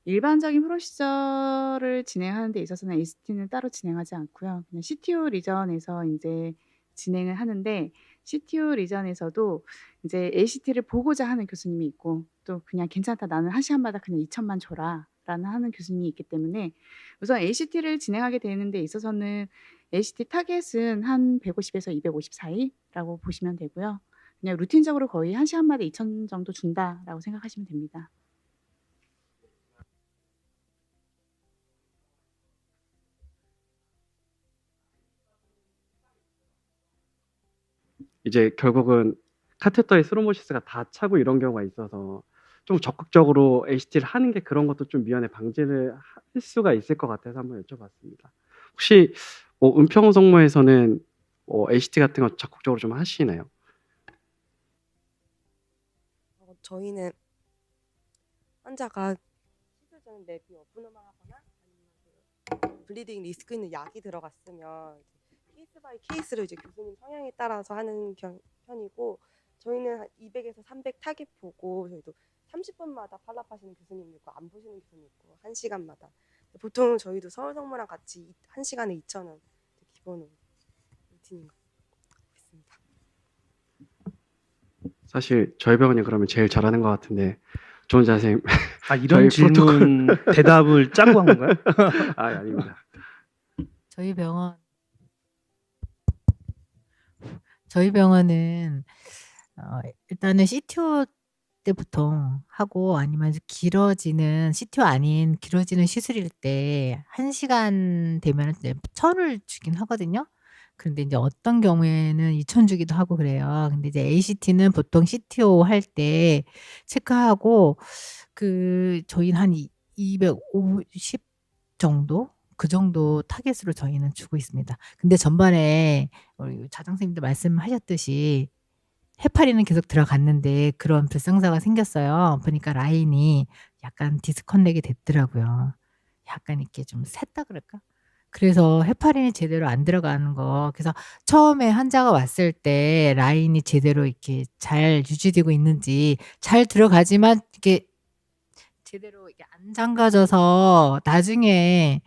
Speaker 2: 일반적인 프로시저를 진행하는 데 있어서는 ACT는 따로 진행하지 않고요. 그냥 CTO 리전에서 이제 진행을 하는데 CTO 리전에서도 이제 ACT를 보고자 하는 교수님이 있고 또 그냥 괜찮다 나는 1시간마다 그냥 2천만 줘라라는 하는 교수님이 있기 때문에 우선 ACT를 진행하게 되는 데 있어서는 ACT 타겟은 한 150에서 250 사이라고 보시면 되고요. 그냥 루틴적으로 거의 1시간마다 2천 정도 준다라고 생각하시면 됩니다.
Speaker 3: 이제 결국은 카테터의 스로모시스가 다 차고 이런 경우가 있어서 좀 적극적으로 ACT를 하는 게 그런 것도 좀 미연에 방지를 할 수가 있을 것 같아서 한번 여쭤봤습니다. 혹시 뭐 은평 성모에서는 ACT 같은 거 적극적으로 좀 하시나요?
Speaker 12: 저희는 환자가 시술 전 내비 어부노mal 하거나 아니면 블리딩 리스크 있는 약이 들어갔으면 케이스 바이 케이스로 이제 교수님 성향에 따라서 하는 편이고 저희는 한 200에서 300 타겟 보고 저희도 30분마다 팔랍하시는 교수님 있고 안 보시는 교수님 있고 1시간마다 보통 저희도 서울성모랑 같이 1시간에 2,000원 기본으로 루틴인 것 같습니다.
Speaker 3: 사실 저희 병원이 그러면 제일 잘하는 것 같은데 조은자 선생님
Speaker 1: 이런 질문 대답을 짜고 한 건가요?
Speaker 3: 아닙니다.
Speaker 13: 저희 병원은 일단은 CTO 때부터 하고 아니면 길어지는 CTO 아닌 길어지는 시술일 때 1시간 되면 1,000을 주긴 하거든요. 그런데 이제 어떤 경우에는 2,000 주기도 하고 그래요. 근데 이제 ACT는 보통 CTO 할 때 체크하고 저희는 한 250 정도 그 정도 타겟으로 저희는 주고 있습니다. 근데 전반에 우리 자장 선생님도 말씀하셨듯이 해파리는 계속 들어갔는데 그런 불상사가 생겼어요. 보니까 라인이 약간 디스커넥이 됐더라고요. 약간 이렇게 좀 샜다 그럴까? 그래서 해파린이 제대로 안 들어가는 거. 그래서 처음에 환자가 왔을 때 라인이 제대로 이렇게 잘 유지되고 있는지 잘 들어가지만 이게 제대로 이게 안 잠가져서 나중에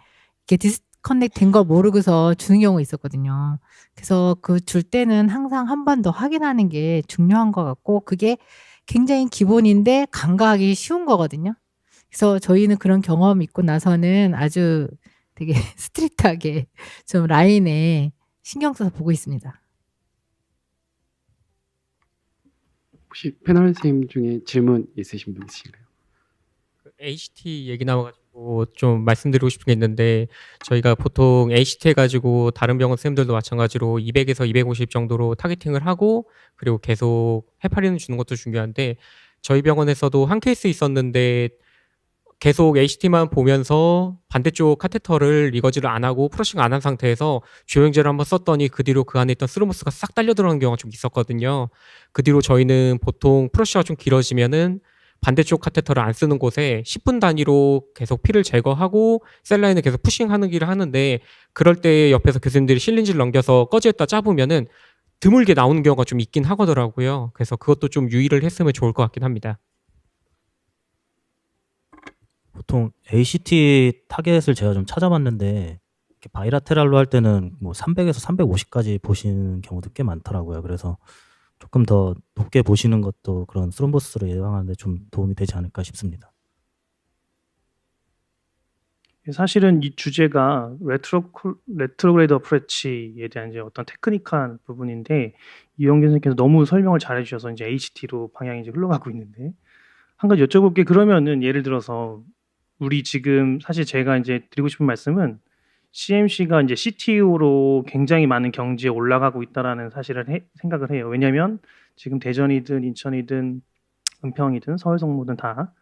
Speaker 13: 이렇게 디스커넥 된 거 모르고서 주는 경우가 있었거든요. 그래서 줄 때는 항상 한 번 더 확인하는 게 중요한 것 같고 그게 굉장히 기본인데 간과하기 쉬운 거거든요. 그래서 저희는 그런 경험이 있고 나서는 아주 되게 스트릭트하게 좀 라인에 신경 써서 보고 있습니다.
Speaker 3: 혹시 패널 선생님 중에 질문 있으신 분 있으신가요?
Speaker 8: ACT 얘기 나와가지고 좀 말씀드리고 싶은 게 있는데 저희가 보통 ACT 해가지고 다른 병원 선생님들도 마찬가지로 200에서 250 정도로 타겟팅을 하고 그리고 계속 해파리는 주는 것도 중요한데 저희 병원에서도 한 케이스 있었는데 계속 ACT만 보면서 반대쪽 카테터를 리거지를 안 하고 프러싱 안 한 상태에서 조영제를 한번 썼더니 그 뒤로 그 안에 있던 스루모스가 싹 딸려 들어가는 경우가 좀 있었거든요. 그 뒤로 저희는 보통 프러쉬가 좀 길어지면은 반대쪽 카테터를 안 쓰는 곳에 10분 단위로 계속 피를 제거하고 셀라인을 계속 푸싱하는 길을 하는데 그럴 때 옆에서 교수님들이 실린지를 넘겨서 꺼지었다 짜보면은 드물게 나오는 경우가 좀 있긴 하더라고요. 그래서 그것도 좀 유의를 했으면 좋을 것 같긴 합니다.
Speaker 10: 보통 ACT 타겟을 제가 좀 찾아봤는데 이렇게 바이라테랄로 할 때는 뭐 300에서 350까지 보시는 경우도 꽤 많더라고요. 그래서 조금 더 높게 보시는 것도 그런 스롬보스를 예방하는 데 좀 도움이 되지 않을까 싶습니다.
Speaker 1: 사실은 이 주제가 레트로그레이드 어프로치에 대한 이제 어떤 테크니컬한 부분인데 이영균 선생님께서 너무 설명을 잘해 주셔서 이제 HT로 방향이 이제 흘러가고 있는데 한 가지 여쭤볼 게 그러면은 예를 들어서 우리 지금 사실 제가 이제 드리고 싶은 말씀은 CMC가 이제 CTO로 굉장히 많은 경지에 올라가고 있다라는 사실을 생각을 해요. 왜냐하면 지금 대전이든 인천이든 은평이든 서울성모든 다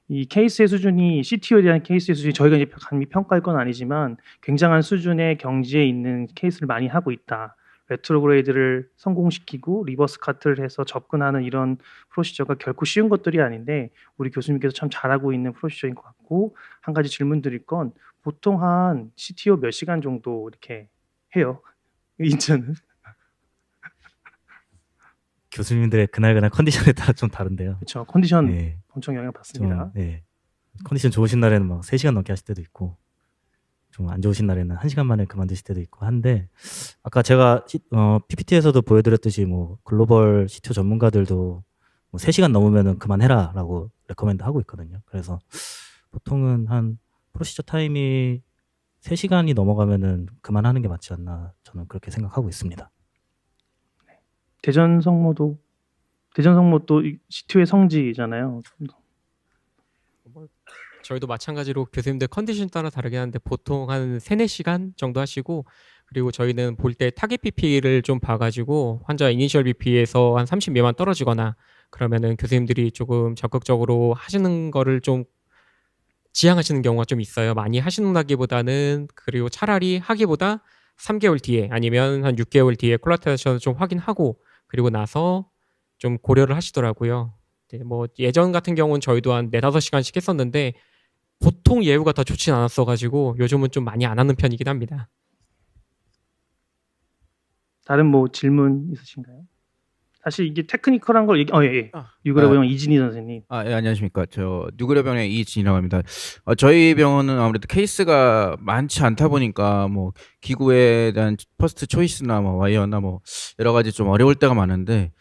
Speaker 1: 이 케이스의 수준이 CTO에 대한 케이스의 수준이 저희가 이제 감히 평가할 건 아니지만 굉장한 수준의 경지에 있는 케이스를 많이 하고 있다. 레트로그레이드를 성공시키고 리버스 카트를 해서 접근하는 이런 프로시저가 결코 쉬운 것들이 아닌데 우리 교수님께서 참 잘하고 있는 프로시저인 것 같고 한 가지 질문 드릴 건 보통 한 CTO 몇 시간 정도 이렇게 해요? 인천은?
Speaker 10: 교수님들의 그날 컨디션에 따라 좀 다른데요.
Speaker 1: 그렇죠. 컨디션
Speaker 10: 네.
Speaker 1: 엄청 영향 받습니다.
Speaker 10: 네. 컨디션 좋으신 날에는 막 3시간 넘게 하실 때도 있고 좀 안 좋으신 날에는 1시간 만에 그만두실 때도 있고 한데 아까 제가 PPT에서도 보여드렸듯이 뭐 글로벌 CTO 전문가들도 뭐 3시간 넘으면은 그만해라라고 레커멘드 하고 있거든요. 그래서 보통은 한 프로시저 타임이 3시간이 넘어가면은 그만하는 게 맞지 않나 저는 그렇게 생각하고 있습니다.
Speaker 1: 대전 성모도 CTO의 성지잖아요.
Speaker 8: 저희도 마찬가지로 교수님들 컨디션 따라 다르긴 한데 보통 한 3-4시간 정도 하시고, 그리고 저희는 볼 때 타겟 BP를 좀 봐가지고 환자 이니셜 BP에서 한 30 미만 떨어지거나 그러면은 교수님들이 조금 적극적으로 하시는 거를 좀 지양하시는 경우가 좀 있어요. 많이 하시는다기보다는, 그리고 차라리 하기보다 3개월 뒤에 아니면 한 6개월 뒤에 콜라테라션을 좀 확인하고 그리고 나서 좀 고려를 하시더라고요. 뭐 예전 같은 경우는 저희도 한 4-5시간씩 했었는데 보통 예후가 더 좋진 않았어가지고 요즘은 좀 많이 안 하는 편이긴 합니다.
Speaker 1: 다른 뭐 질문 있으신가요? 사실 이게 테크니컬한 걸 예. 유그레 병원 이진희 선생님.
Speaker 14: 예, 안녕하십니까. 저 뉴그레 병원의 이진희라고 합니다. 저희 병원은 아무래도 케이스가 많지 않다 보니까 뭐 기구에 대한 퍼스트 초이스나 뭐 와이어나 뭐 여러 가지 좀 어려울 때가 많은데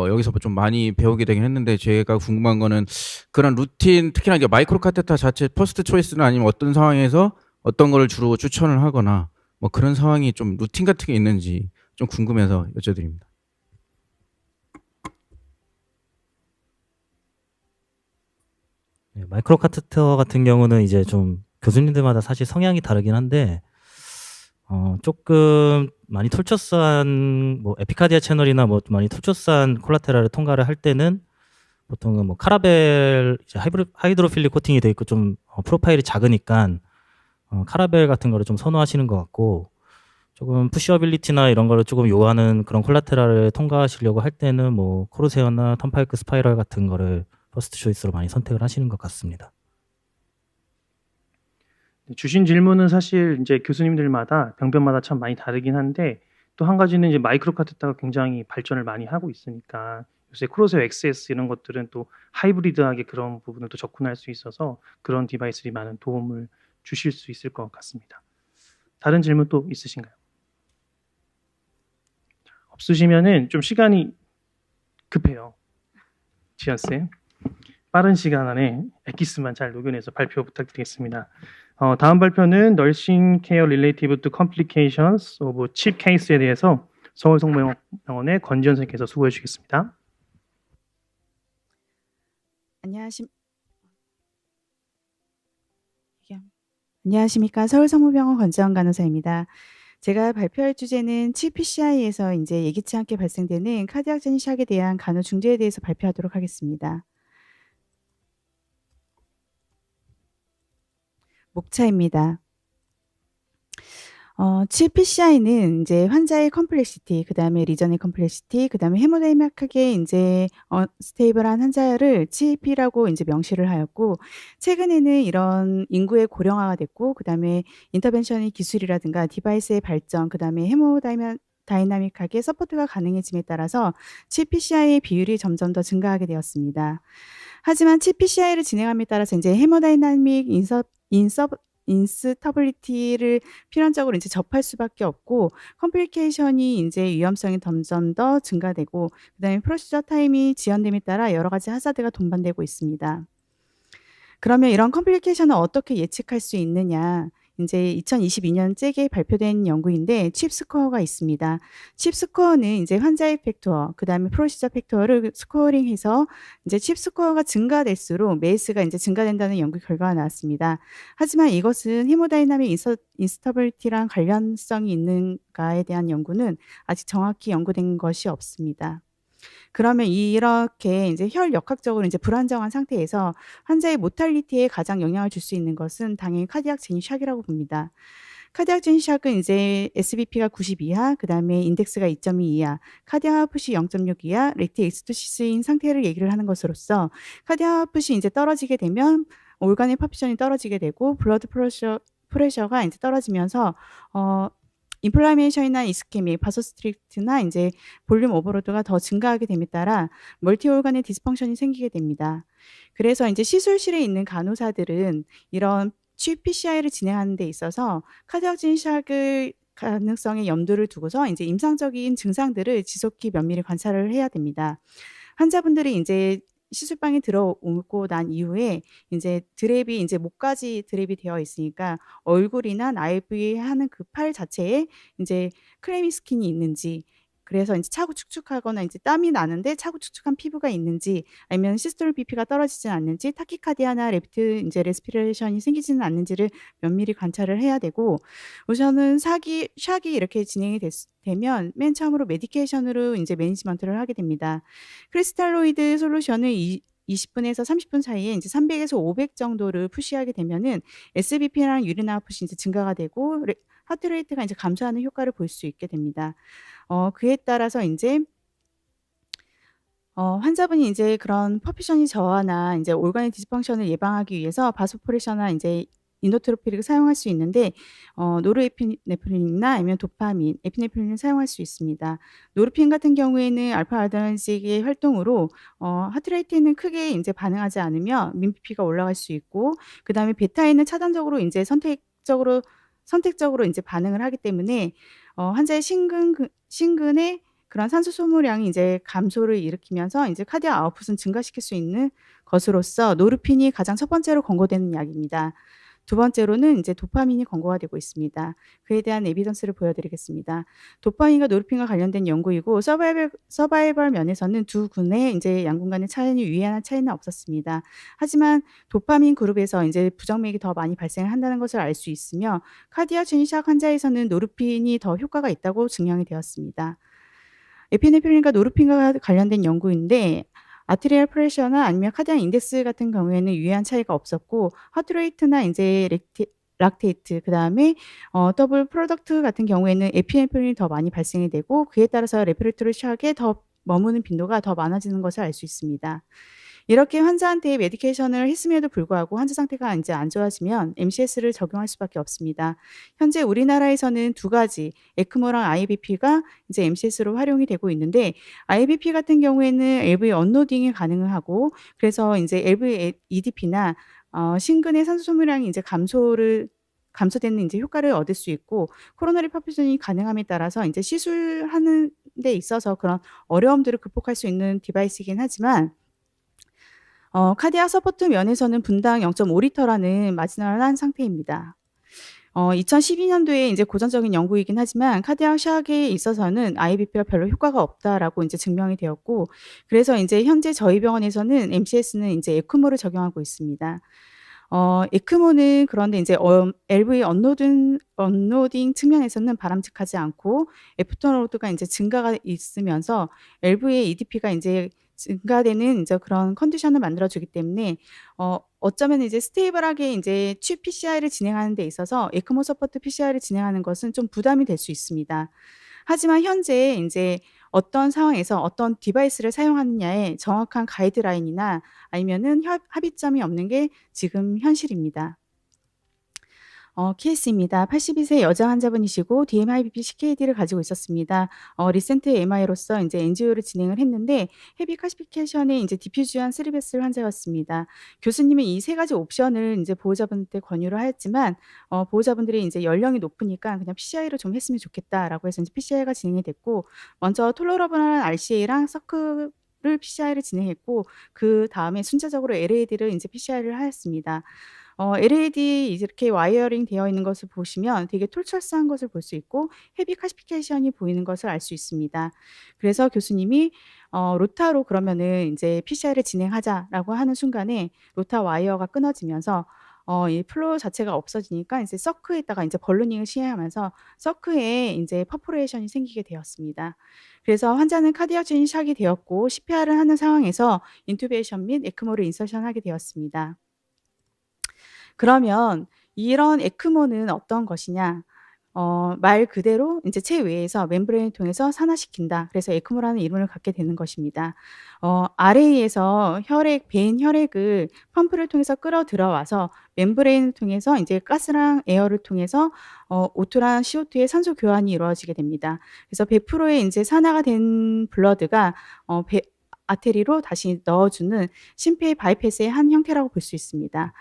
Speaker 14: 여기서 좀 많이 배우게 되긴 했는데 제가 궁금한 거는 그런 루틴, 특히나 이게 마이크로 카테터 자체 퍼스트 초이스나 아니면 어떤 상황에서 어떤 거를 주로 추천을 하거나 뭐 그런 상황이 좀 루틴 같은 게 있는지 좀 궁금해서 여쭤드립니다.
Speaker 10: 네, 마이크로 카테터 같은 경우는 이제 좀 교수님들마다 사실 성향이 다르긴 한데 조금 많이 툴처스한 뭐 에피카디아 채널이나 뭐 많이 툴처스한 콜라테랄을 통과를 할 때는 보통은 뭐 카라벨 이제 하이드로필릭 코팅이 돼 있고 좀 프로파일이 작으니까 카라벨 같은 거를 좀 선호하시는 것 같고, 조금 푸시어빌리티나 이런 거를 조금 요하는 그런 콜라테랄을 통과하시려고 할 때는 뭐 코르세어나 턴파이크 스파이럴 같은 거를 퍼스트 초이스로 많이 선택을 하시는 것 같습니다.
Speaker 1: 주신 질문은 사실 이제 교수님들마다 병변마다 참 많이 다르긴 한데, 또 한 가지는 이제 마이크로 카테터가 굉장히 발전을 많이 하고 있으니까 요새 크로세어 XS 이런 것들은 또 하이브리드하게 그런 부분을 또 접근할 수 있어서 그런 디바이스들이 많은 도움을 주실 수 있을 것 같습니다. 다른 질문 또 있으신가요? 없으시면은 좀 시간이 급해요. 지현 쌤, 빠른 시간 안에 엑기스만 잘 녹여내서 발표 부탁드리겠습니다. 다음 발표는 Nursing Care Relative to Complications of Chip Case에 대해서 서울성모병원의 권지현 선생님께서 수고해 주시겠습니다.
Speaker 2: 안녕하십니까. 서울성모병원 권지현 간호사입니다. 제가 발표할 주제는 칩 PCI에서 이제 예기치 않게 발생되는 카디악 제니샥에 대한 간호 중재에 대해서 발표하도록 하겠습니다. 목차입니다. 칩 PCI는 이제 환자의 컴플렉시티, 그 다음에 리전의 컴플렉시티, 그 다음에 헤모다이나믹하게 이제 스테이블한 환자를 칩이라고 이제 명시를 하였고, 최근에는 이런 인구의 고령화가 됐고, 그 다음에 인터벤션의 기술이라든가 디바이스의 발전, 그 다음에 다이나믹하게 서포트가 가능해짐에 따라서 칩 PCI의 비율이 점점 더 증가하게 되었습니다. 하지만 칩 PCI를 진행함에 따라서 이제 헤모다이나믹 인스터빌리티를 필연적으로 이제 접할 수밖에 없고, 컴플리케이션이 이제 위험성이 점점 더 증가되고, 그다음에 프로시저 타임이 지연됨에 따라 여러 가지 하자드가 동반되고 있습니다. 그러면 이런 컴플리케이션을 어떻게 예측할 수 있느냐? 이제 2022년 째게 발표된 연구인데 칩스코어가 있습니다. 칩스코어는 이제 환자의 팩터, 그다음에 프로시저 팩터를 스코어링해서 이제 칩스코어가 증가될수록 메이스가 이제 증가된다는 연구 결과가 나왔습니다. 하지만 이것은 헤모다이나믹 인스터빌리티랑 관련성이 있는가에 대한 연구는 아직 정확히 연구된 것이 없습니다. 그러면 이렇게 이제 혈역학적으로 이제 불안정한 상태에서 환자의 모탈리티에 가장 영향을 줄 수 있는 것은 당연히 카디악 제니샥이라고 봅니다. 카디악 제니샥은 이제 SBP가 90 이하, 그 다음에 인덱스가 2.2 이하, 카디악 아웃풋이 0.6 이하, 렉티 엑스토시스인 상태를 얘기를 하는 것으로서, 카디악 아웃풋이 이제 떨어지게 되면 올간의 퍼피션이 떨어지게 되고, 블러드 프레셔가 이제 떨어지면서 인플라메이션이나 이스케믹, 바소스트릭트나 이제 볼륨 오버로드가 더 증가하게 됨에 따라 멀티 오간의 디스펑션이 생기게 됩니다. 그래서 이제 시술실에 있는 간호사들은 이런 취입 PCI를 진행하는 데 있어서 카디악 진샥을 가능성에 염두를 두고서 이제 임상적인 증상들을 지속히 면밀히 관찰을 해야 됩니다. 환자분들이 이제 시술방에 들어오고 난 이후에 이제 드랩이 이제 목까지 드랩이 되어 있으니까 얼굴이나 나이브에 하는 그 팔 자체에 이제 크레미 스킨이 있는지, 그래서 이제 차고 축축하거나 이제 땀이 나는데 차고 축축한 피부가 있는지, 아니면 시스톨 BP가 떨어지지 않는지, 타키카디아나 랩트 이제 레스피레이션이 생기지는 않는지를 면밀히 관찰을 해야 되고, 우선은 샥이 이렇게 진행이 되면 맨 처음으로 메디케이션으로 이제 매니지먼트를 하게 됩니다. 크리스탈로이드 솔루션을 20분에서 30분 사이에 이제 300에서 500 정도를 푸시하게 되면은 SBP랑 유린 아웃풋이 이제 증가가 되고 하트 레이트가 이제 감소하는 효과를 볼 수 있게 됩니다. 그에 따라서 이제 환자분이 이제 그런 퍼퓨션이 저하나 이제 올가닉 디스펑션을 예방하기 위해서 바소포레션이나 이제 이노트로피를 사용할 수 있는데, 노르에피네프린이나 아니면 도파민, 에피네프린을 사용할 수 있습니다. 노르핀 같은 경우에는 알파 아드레날직의 활동으로 하트레이트에는 크게 이제 반응하지 않으며 민피피가 올라갈 수 있고, 그다음에 베타에는 차단적으로 이제 선택적으로 이제 반응을 하기 때문에 환자의 심근의 그런 산소 소모량이 이제 감소를 일으키면서 이제 카디악 아웃풋은 증가시킬 수 있는 것으로서 노르핀이 가장 첫 번째로 권고되는 약입니다. 두 번째로는 이제 도파민이 권고가 되고 있습니다. 그에 대한 에비던스를 보여드리겠습니다. 도파민과 노르핀과 관련된 연구이고 서바이벌 면에서는 두 군의 이제 양군 간의 차이는 유의한 차이는 없었습니다. 하지만 도파민 그룹에서 이제 부정맥이 더 많이 발생한다는 것을 알 수 있으며 카디악 진샥 환자에서는 노르핀이 더 효과가 있다고 증명이 되었습니다. 에피네프린과 노르핀과 관련된 연구인데, 아트리얼 프레셔나 아니면 카디악 인덱스 같은 경우에는 유의한 차이가 없었고, 하트레이트나 이제 락테이트, 그다음에 더블 프로덕트 같은 경우에는 에피네프린이 더 많이 발생이 되고, 그에 따라서 레프레토리 샥에 더 머무는 빈도가 더 많아지는 것을 알 수 있습니다. 이렇게 환자한테 메디케이션을 했음에도 불구하고 환자 상태가 이제 안 좋아지면 MCS를 적용할 수밖에 없습니다. 현재 우리나라에서는 두 가지 에크모랑 IBP가 이제 MCS로 활용이 되고 있는데, IBP 같은 경우에는 LV 언로딩이 가능하고, 그래서 이제 LV EDP나 심근의 산소 소모량이 이제 감소되는 이제 효과를 얻을 수 있고, 코로너리 퍼퓨전이 가능함에 따라서 이제 시술하는 데 있어서 그런 어려움들을 극복할 수 있는 디바이스이긴 하지만, 카디악 서포트 면에서는 분당 0.5리터라는 마지널한 상태입니다. 2012년도에 이제 고전적인 연구이긴 하지만 카디악 샥에 있어서는 IBP가 별로 효과가 없다라고 이제 증명이 되었고, 그래서 이제 현재 저희 병원에서는 MCS는 이제 에크모를 적용하고 있습니다. 에크모는 그런데 이제 LV 언로딩 측면에서는 바람직하지 않고, 애프터로드가 이제 증가가 있으면서 LV의 EDP가 이제 증가되는 이제 그런 컨디션을 만들어주기 때문에 어쩌면 이제 스테이블하게 이제 취입 PCI를 진행하는 데 있어서 에크모 서포트 PCI를 진행하는 것은 좀 부담이 될 수 있습니다. 하지만 현재 이제 어떤 상황에서 어떤 디바이스를 사용하느냐에 정확한 가이드라인이나 아니면은 합의점이 없는 게 지금 현실입니다. 케이스입니다. 82세 여자 환자분이시고 DMIBP CKD를 가지고 있었습니다. 리센트 MI로서 이제 엔지오를 진행을 했는데 헤비 카시피케이션에 이제 디퓨즈한 스리베스 환자였습니다. 교수님은 이 세 가지 옵션을 이제 보호자분한테 권유를 하였지만 보호자분들이 이제 연령이 높으니까 그냥 PCI로 좀 했으면 좋겠다라고 해서 이제 PCI가 진행이 됐고, 먼저 톨러러블한 RCA랑 서크를 PCI를 진행했고, 그 다음에 순차적으로 LAD를 이제 PCI를 하였습니다. LED 이렇게 와이어링 되어 있는 것을 보시면 되게 톨철스한 것을 볼 수 있고 헤비 카시피케이션이 보이는 것을 알 수 있습니다. 그래서 교수님이 로타로 그러면은 이제 PCI를 진행하자라고 하는 순간에 로타 와이어가 끊어지면서 이 플로우 자체가 없어지니까 이제 서크에다가 이제 벌루닝을 시행하면서 서크에 이제 퍼포레이션이 생기게 되었습니다. 그래서 환자는 카디악 진샥이 되었고 CPR을 하는 상황에서 인투베이션 및 에크모를 인서션하게 되었습니다. 그러면 이런 에크모는 어떤 것이냐? 말 그대로 이제 체외에서 멤브레인을 통해서 산화시킨다. 그래서 에크모라는 이름을 갖게 되는 것입니다. RA에서 베인 혈액을 펌프를 통해서 끌어 들어와서 멤브레인을 통해서 이제 가스랑 에어를 통해서 O2랑 CO2의 산소 교환이 이루어지게 됩니다. 그래서 100%의 이제 산화가 된 블러드가 아테리로 다시 넣어주는 심폐 바이패스의 한 형태라고 볼 수 있습니다.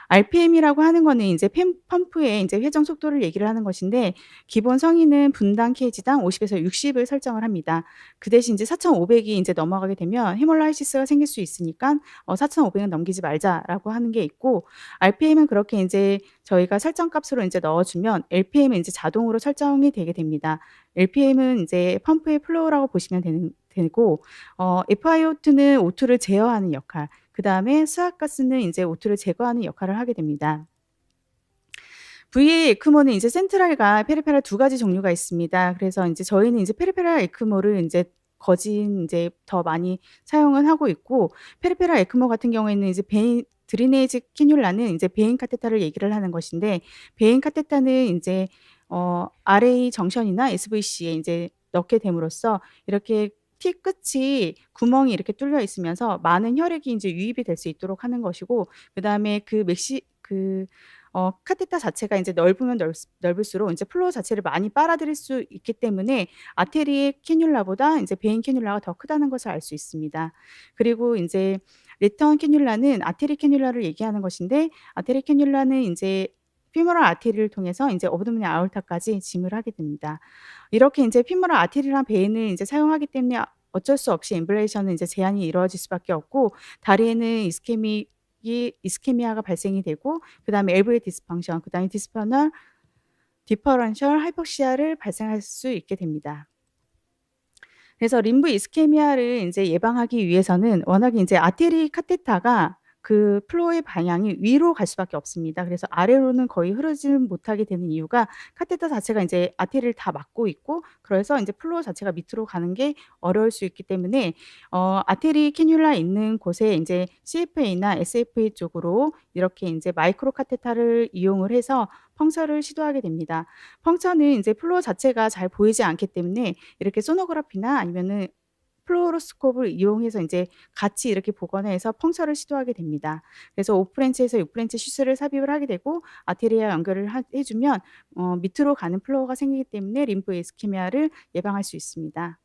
Speaker 2: RPM이라고 하는 거는 이제 펌프의 이제 회전 속도를 얘기를 하는 것인데 기본 성인은 분당 kg당 50에서 60을 설정을 합니다. 그 대신 이제 4,500이 이제 넘어가게 되면 헤몰라이시스가 생길 수 있으니까 4,500은 넘기지 말자라고 하는 게 있고 RPM은 그렇게 이제 저희가 설정 값으로 이제 넣어주면 LPM은 이제 자동으로 설정이 되게 됩니다. LPM은 이제 펌프의 플로우라고 보시면 되고 FiO2는 O2를 제어하는 역할, 그 다음에 수압가스는 이제 O2를 제거하는 역할을 하게 됩니다. VA 에크모는 이제 센트럴과 페리페럴 두 가지 종류가 있습니다. 그래서 이제 저희는 이제 페리페럴 에크모를 이제 거진 이제 더 많이 사용을 하고 있고 페리페럴 에크모 같은 경우에는 이제 드리네이지 캐뉼라는 이제 베인 카테터를 얘기를 하는 것인데 베인 카테터는 이제 RA 정션이나 SVC에 이제 넣게 됨으로써 이렇게 티 끝이 구멍이 이렇게 뚫려 있으면서 많은 혈액이 이제 유입이 될 수 있도록 하는 것이고 그다음에 카테터 자체가 이제 넓으면 넓을수록 이제 플로우 자체를 많이 빨아들일 수 있기 때문에 아테리 캐뉼라보다 이제 베인 캐뉼라가 더 크다는 것을 알 수 있습니다. 그리고 이제 레턴 캐뉼라는 아테리 캐뉼라를 얘기하는 것인데 아테리 캐뉼라는 이제 피모럴 아테리를 통해서 이제 어브도미널 아orta까지 짐을 하게 됩니다. 이렇게 이제 피모럴 아테리랑 베인을 이제 사용하기 때문에 어쩔 수 없이 엠블레이션은 이제 제한이 이루어질 수밖에 없고 다리에는 이스케미아가 발생이 되고 그다음에 LV의 디스펑션, 그다음에 디퍼런셜 하이폭시아를 발생할 수 있게 됩니다. 그래서 림브 이스케미아를 이제 예방하기 위해서는 워낙에 이제 아테리 카테터가 그 플로우의 방향이 위로 갈 수밖에 없습니다. 그래서 아래로는 거의 흐르지 못하게 되는 이유가 카테터 자체가 이제 아테리를 다 막고 있고 그래서 이제 플로우 자체가 밑으로 가는 게 어려울 수 있기 때문에 아테리 캐뉼라 있는 곳에 이제 CFA나 SFA 쪽으로 이렇게 이제 마이크로 카테터를 이용을 해서 펑처를 시도하게 됩니다. 펑처는 이제 플로우 자체가 잘 보이지 않기 때문에 이렇게 소노그래피나 아니면은 플로로스코프를 이용해서 이제 같이 이렇게 보관해서 펑처를 시도하게 됩니다. 그래서 5프렌치에서 6프렌치 슈스를 삽입을 하게 되고 아테리아 연결을 해주면 밑으로 가는 플로우가 생기기 때문에 림프 이스케미아를 예방할 수 있습니다.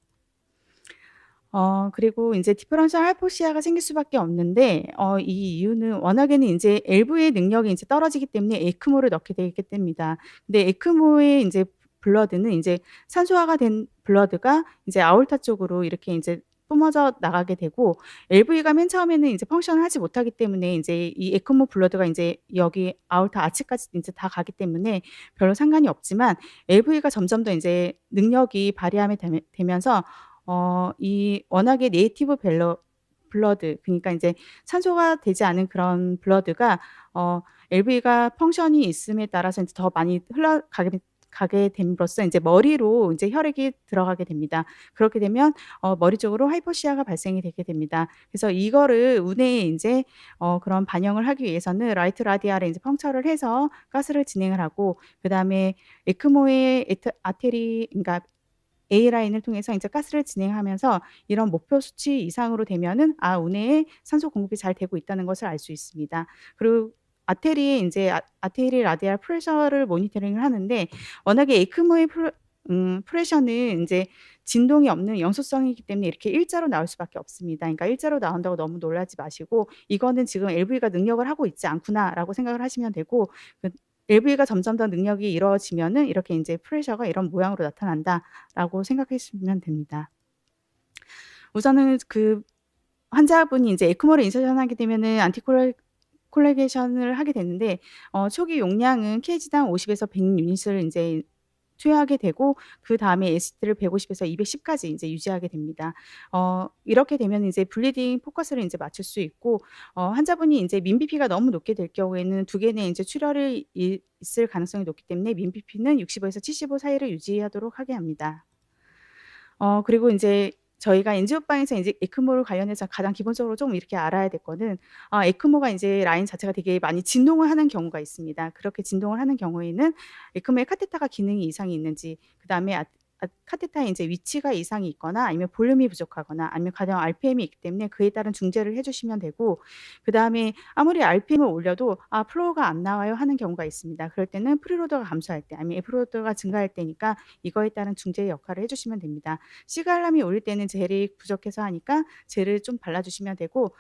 Speaker 2: 그리고 이제 디퍼런셜 하이포시아가 생길 수밖에 없는데 이 이유는 워낙에는 이제 LV의 능력이 이제 떨어지기 때문에 에크모를 넣게 되기 때문입니다. 근데 에크모의 이제 블러드는 이제 산소화가 된 블러드가 이제 아orta 쪽으로 이렇게 이제 뿜어져 나가게 되고 LV가 맨 처음에는 이제 펑션을 하지 못하기 때문에 이제 이 에크모 블러드가 이제 여기 아orta 아치까지 이제 다 가기 때문에 별로 상관이 없지만 LV가 점점 더 이제 능력이 발휘하게 되면서 이 워낙에 네이티브 블러드 그러니까 이제 산소가 되지 않은 그런 블러드가 LV가 펑션이 있음에 따라서 이제 더 많이 가게 됨으로써 이제 머리로 이제 혈액이 들어가게 됩니다. 그렇게 되면 머리 쪽으로 하이포시아가 발생이 되게 됩니다. 그래서 이거를 운해에 이제 그런 반영을 하기 위해서는 라이트 라디알에 이제 펑처를 해서 가스를 진행을 하고 그다음에 에크모의 아테리 그러니까 A 라인을 통해서 이제 가스를 진행하면서 이런 목표 수치 이상으로 되면은 운해에 산소 공급이 잘 되고 있다는 것을 알 수 있습니다. 그리고 아테리에 이제 아테리 라디알 프레셔를 모니터링을 하는데 워낙에 에크모의 프레셔는 이제 진동이 없는 영속성이기 때문에 이렇게 일자로 나올 수밖에 없습니다. 그러니까 일자로 나온다고 너무 놀라지 마시고 이거는 지금 LV가 능력을 하고 있지 않구나라고 생각을 하시면 되고 LV가 점점 더 능력이 이루어지면은 이렇게 이제 프레셔가 이런 모양으로 나타난다라고 생각하시면 됩니다. 우선은 그 환자분이 이제 에크모를 인서션하게 되면은 콜레게이션을 하게 되는데 초기 용량은 kg당 50에서 100 유닛을 이제 투여하게 되고 그 다음에 에시드를 150에서 210까지 이제 유지하게 됩니다. 이렇게 되면 이제 블리딩 포커스를 이제 맞출 수 있고 환자분이 이제 민BP가 너무 높게 될 경우에는 두 개의 이제 출혈이 있을 가능성이 높기 때문에 민BP는 65에서 75 사이를 유지하도록 하게 합니다. 그리고 이제 저희가 엔지오방에서 이제 에크모를 관련해서 가장 기본적으로 좀 이렇게 알아야 될 거는 에크모가 이제 라인 자체가 되게 많이 진동을 하는 경우가 있습니다. 그렇게 진동을 하는 경우에는 에크모의 카테터가 기능이 이상이 있는지 그다음에 카테타의 이제 위치가 이상이 있거나 아니면 볼륨이 부족하거나 아니면 가령 RPM이 있기 때문에 그에 따른 중재를 해주시면 되고, 그 다음에 아무리 RPM을 올려도 플로우가 안 나와요 하는 경우가 있습니다. 그럴 때는 프리로더가 감소할 때 아니면 프리로더가 증가할 때니까 이거에 따른 중재의 역할을 해주시면 됩니다. 시갈람이 올릴 때는 젤이 부족해서 하니까 젤을 좀 발라주시면 되고,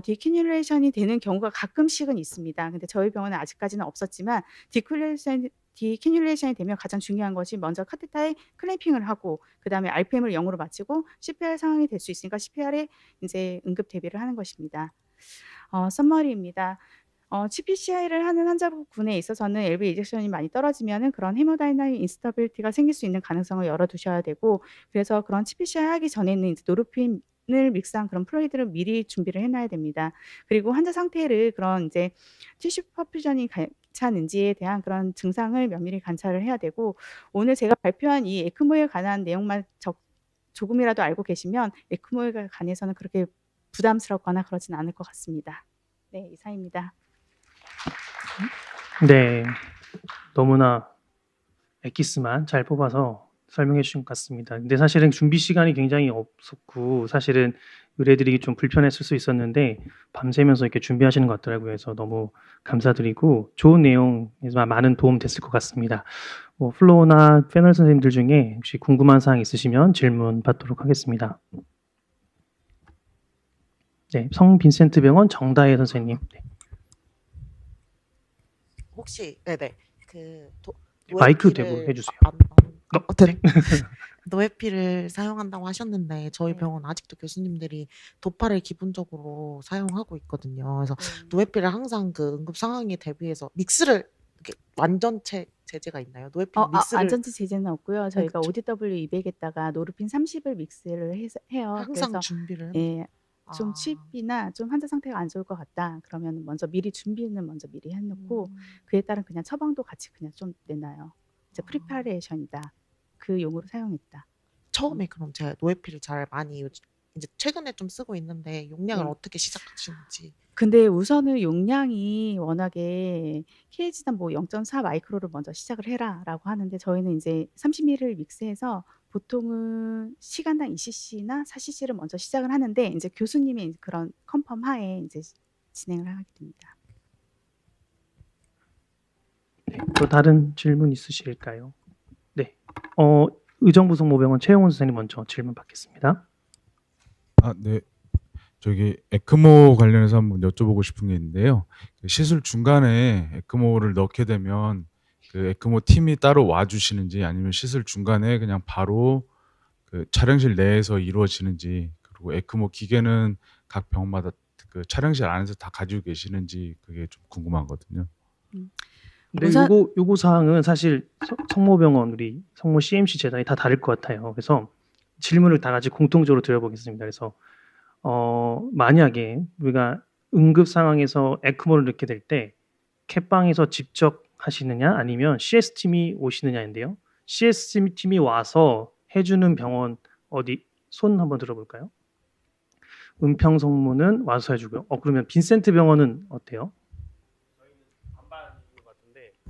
Speaker 2: 디캐뉼레이션이 되는 경우가 가끔씩은 있습니다. 근데 저희 병원은 아직까지는 없었지만 디캐뉼레이션이 되면 가장 중요한 것이 먼저 카테타에 클램핑을 하고 그 다음에 RPM을 0으로 맞추고 CPR 상황이 될 수 있으니까 CPR에 이제 응급 대비를 하는 것입니다. 썸머리입니다. CPCI를 하는 환자분에 있어서는 LV 이젝션이 많이 떨어지면은 그런 헤모다이나믹 인스타빌리티가 생길 수 있는 가능성을 열어두셔야 되고, 그래서 그런 CPCI 하기 전에는 이제 노르핀을 믹스한 그런 플루이드를 미리 준비를 해놔야 됩니다. 그리고 환자 상태를 그런 이제 티슈 퍼퓨전이 괜찮은지에 대한 그런 증상을 면밀히 관찰을 해야 되고, 오늘 제가 발표한 이 에크모에 관한 내용만 조금이라도 알고 계시면 에크모에 관해서는 그렇게 부담스럽거나 그러진 않을 것 같습니다. 네, 이상입니다.
Speaker 1: 네, 너무나 엑기스만 잘 뽑아서 설명해 주신 것 같습니다. 근데 사실은 준비 시간이 굉장히 없었고 사실은 의뢰드리기 좀 불편했을 수 있었는데 밤새면서 이렇게 준비하시는 것 같더라고요. 그래서 너무 감사드리고 좋은 내용에서 많은 도움 됐을 것 같습니다. 플로우나 패널 선생님들 중에 혹시 궁금한 사항 있으시면 질문 받도록 하겠습니다. 네, 성 빈센트 병원 정다혜 선생님. 네.
Speaker 15: 혹시 네네 그
Speaker 1: 마이크 대고 해주세요.
Speaker 15: 노에피를 사용한다고 하셨는데 저희 병원 아직도 교수님들이 도파를 기본적으로 사용하고 있거든요. 그래서 노에피를 항상 그 응급 상황에 대비해서 믹스를 이렇게 완전체 제재가 있나요? 노에피 믹스를
Speaker 2: 완전체 제재는 없고요. 저희가 ODW 200에다가 노르핀 30을 믹스를 해요.
Speaker 15: 항상
Speaker 2: 그래서
Speaker 15: 준비를
Speaker 2: 예, 좀 칩이나 좀 환자 상태가 안 좋을 것 같다. 그러면 먼저 미리 준비는 먼저 미리 해놓고 그에 따른 그냥 처방도 같이 그냥 좀 내놔요. 이제 프리파레이션이다. 그 용어로 사용했다.
Speaker 15: 처음에 그럼 제가 노에피를 잘 많이 이제 최근에 좀 쓰고 있는데 용량을 어떻게 시작하시는지.
Speaker 2: 근데 우선은 용량이 워낙에 KH단 뭐 0.4 마이크로를 먼저 시작을 해라라고 하는데 저희는 이제 30ml를 믹스해서 보통은 시간당 2cc나 4cc를 먼저 시작을 하는데 이제 교수님의 그런 컨펌 하에 이제 진행을 하게 됩니다.
Speaker 1: 네, 또 다른 질문 있으실까요? 네, 의정부성모병원 최용훈 선생님 먼저 질문 받겠습니다.
Speaker 16: 네. 저기 에크모 관련해서 한번 여쭤보고 싶은 게 있는데요. 시술 중간에 에크모를 넣게 되면 그 에크모 팀이 따로 와주시는지 아니면 시술 중간에 그냥 바로 그 촬영실 내에서 이루어지는지, 그리고 에크모 기계는 각 병마다 그 촬영실 안에서 다 가지고 계시는지 그게 좀 궁금하거든요.
Speaker 1: 네, 요거 사항은 사실 성모병원 우리 성모 CMC 재단이 다 다를 것 같아요. 그래서 질문을 다 같이 공통적으로 드려보겠습니다. 그래서 만약에 우리가 응급 상황에서 에크모를 넣게 될 때 캣방에서 직접 하시느냐 아니면 CS 팀이 오시느냐인데요. CS 팀이 와서 해주는 병원 어디 손 한번 들어볼까요? 은평 성모는 와서 해주고요. 그러면 빈센트 병원은 어때요?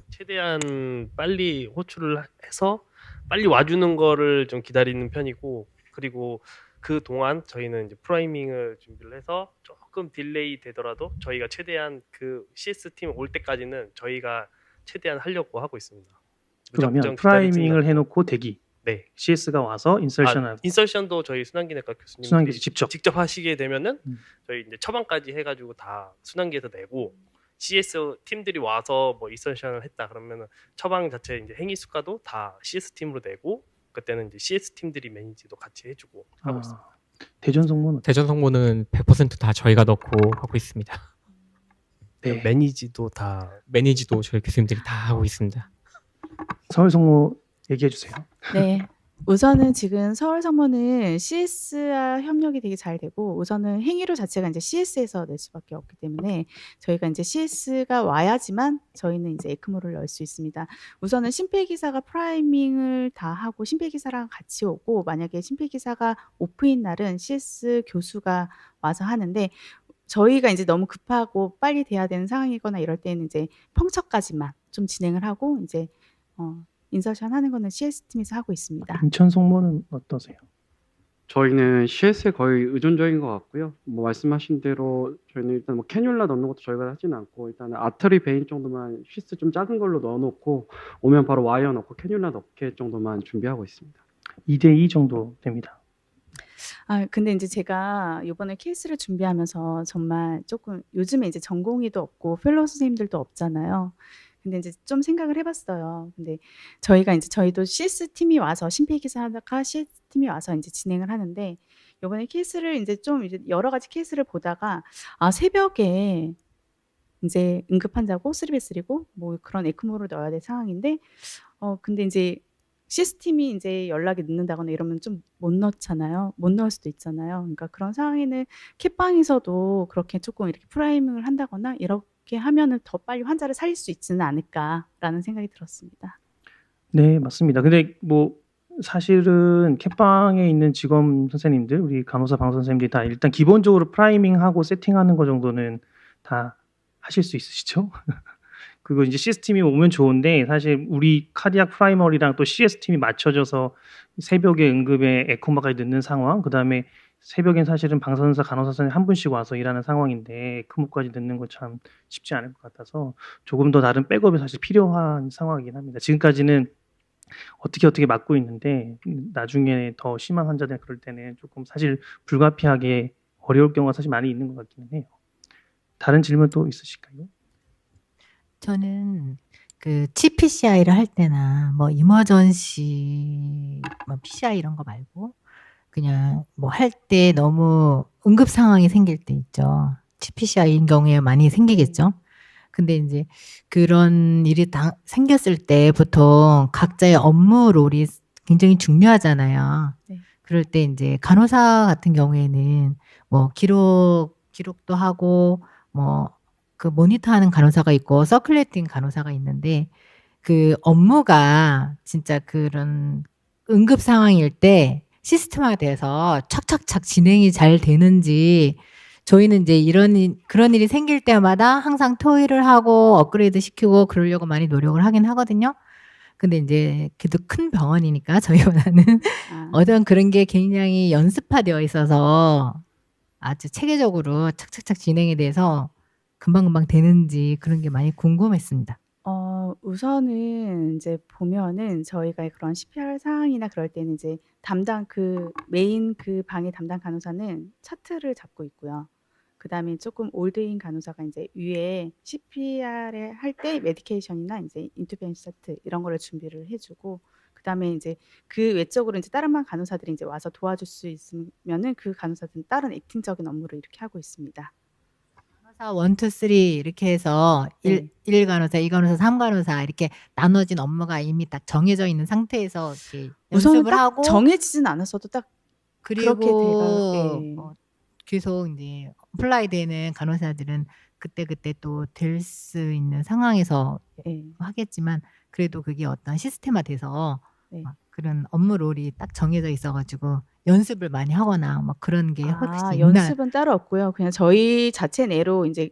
Speaker 6: 최대한 빨리 호출을 해서 빨리 와주는 거를 좀 기다리는 편이고, 그리고 그 동안 저희는 이제 프라이밍을 준비를 해서 조금 딜레이 되더라도 저희가 최대한 그 CS 팀 올 때까지는 저희가 최대한 하려고 하고 있습니다.
Speaker 1: 그러면 프라이밍을 해놓고 대기.
Speaker 6: 네.
Speaker 1: CS가 와서 인설션하고.
Speaker 6: 인설션도 저희 순환기내과 교수님들이 직접 하시게 되면은 저희 이제 처방까지 해가지고 다 순환기에서 내고, CS 팀들이 와서 뭐 인설션을 했다 그러면은 처방 자체 이제 행위 수가도 다 CS 팀으로 내고, 그때는 이제 CS 팀들이 매니지도 같이 해주고 하고 있습니다.
Speaker 1: 대전 성모는
Speaker 8: 100% 다 저희가 넣고 하고 있습니다.
Speaker 6: 네. 매니지도
Speaker 8: 저희 교수님들이 다 하고 있습니다.
Speaker 1: 서울 성모 얘기해 주세요.
Speaker 2: 네. 우선은 지금 서울 성모는 CS와 협력이 되게 잘 되고, 우선은 행위료 자체가 이제 CS에서 낼 수밖에 없기 때문에 저희가 이제 CS가 와야지만 저희는 이제 에크모를 넣을 수 있습니다. 우선은 심폐기사가 프라이밍을 다 하고 심폐기사랑 같이 오고, 만약에 심폐기사가 오프인 날은 CS 교수가 와서 하는데, 저희가 이제 너무 급하고 빨리 돼야 되는 상황이거나 이럴 때는 이제 펑처까지만 좀 진행을 하고 이제 인서션 하는 거는 CS 팀에서 하고 있습니다.
Speaker 1: 인천 송모는 어떠세요?
Speaker 3: 저희는 CS에 거의 의존적인 것 같고요. 뭐 말씀하신 대로 저희는 일단 뭐 캐뉼라 넣는 것도 저희가 하지는 않고 일단 아트리 베인 정도만 시스 좀 작은 걸로 넣어놓고 오면 바로 와이어 넣고 캐뉼라 넣게 정도만 준비하고 있습니다.
Speaker 1: 2대2 정도 됩니다.
Speaker 2: 근데 이제 제가 요번에 케이스를 준비하면서 정말 조금 요즘에 이제 전공의도 없고 펠로우 선생님들도 없잖아요. 근데 이제 좀 생각을 해봤어요. 근데 저희도 CS 팀이 와서 심폐 기사 하다가 CS 팀이 와서 이제 진행을 하는데 요번에 케이스를 이제 좀 이제 여러 가지 케이스를 보다가 새벽에 이제 응급 환자고 3베슬이고 뭐 그런 에크모를 넣어야 될 상황인데 근데 이제 시스템이 이제 연락이 늦는다거나 이러면 좀 못 넣잖아요. 못 넣을 수도 있잖아요. 그러니까 그런 상황에는 캣방에서도 그렇게 조금 이렇게 프라이밍을 한다거나 이렇게 하면은 더 빨리 환자를 살릴 수 있지는 않을까라는 생각이 들었습니다.
Speaker 1: 네, 맞습니다. 근데 뭐 사실은 캣방에 있는 직원 선생님들, 우리 간호사 방 선생님들이 다 일단 기본적으로 프라이밍하고 세팅하는 거 정도는 다 하실 수 있으시죠? 그리고 이제 시스템이 오면 좋은데 사실 우리 카디악 프라이머리랑 또 CS팀이 맞춰져서 새벽에 응급에 에코마까지 늦는 상황, 그다음에 새벽엔 사실은 방사선사 간호사 선생님 한 분씩 와서 일하는 상황인데 에크모까지 늦는 거 참 쉽지 않을 것 같아서 조금 더 다른 백업이 사실 필요한 상황이긴 합니다. 지금까지는 어떻게 맡고 있는데 나중에 더 심한 환자들 그럴 때는 조금 사실 불가피하게 어려울 경우가 사실 많이 있는 것 같기는 해요. 다른 질문 또 있으실까요?
Speaker 13: 저는 그 칩 PCI를 할 때나 뭐 이머전시 뭐 PCI 이런 거 말고 그냥 뭐 할 때 너무 응급 상황이 생길 때 있죠. 칩 PCI인 경우에 많이 생기겠죠. 근데 이제 그런 일이 생겼을 때 보통 각자의 업무 롤이 굉장히 중요하잖아요.
Speaker 2: 네.
Speaker 13: 그럴 때 이제 간호사 같은 경우에는 뭐 기록도 하고 뭐 그 모니터하는 간호사가 있고 서큘레이팅 간호사가 있는데 그 업무가 진짜 그런 응급 상황일 때 시스템화돼서 착착착 진행이 잘 되는지 저희는 이제 그런 일이 생길 때마다 항상 토의를 하고 업그레이드 시키고 그러려고 많이 노력을 하긴 하거든요. 근데 이제 그래도 큰 병원이니까 저희보다는 어떤 그런 게 굉장히 연습화되어 있어서 아주 체계적으로 착착착 진행이 돼서 금방금방 되는지 그런 게 많이 궁금했습니다.
Speaker 2: 우선은 이제 보면은 저희가 그런 CPR 상황이나 그럴 때는 이제 메인 그 방의 담당 간호사는 차트를 잡고 있고요. 그다음에 조금 올드인 간호사가 이제 위에 CPR을 할 때 메디케이션이나 이제 인투벤션 차트 이런 거를 준비를 해주고 그다음에 이제 그 외적으로 이제 다른 방 간호사들이 이제 와서 도와줄 수 있으면은 그 간호사들은 다른 액팅적인 업무를 이렇게 하고 있습니다.
Speaker 13: 간호사 1, 2, 3 이렇게 해서
Speaker 2: 네.
Speaker 13: 1 간호사, 2 간호사, 3 간호사 이렇게 나눠진 업무가 이미 딱 정해져 있는 상태에서 이렇게
Speaker 2: 우선은
Speaker 13: 연습을
Speaker 2: 딱
Speaker 13: 하고
Speaker 2: 정해지진 않았어도 딱 그렇게
Speaker 13: 그리고
Speaker 2: 예.
Speaker 13: 계속 이제 어플라이 되는 간호사들은 그때 또 될 수 있는 상황에서
Speaker 2: 예.
Speaker 13: 하겠지만 그래도 그게 어떤 시스템화돼서
Speaker 2: 네.
Speaker 13: 막 그런 업무 롤이 딱 정해져 있어 가지고 연습을 많이 하거나 막 그런 게 혹시 있나요?
Speaker 2: 연습은 따로 없고요. 그냥 저희 자체 내로 이제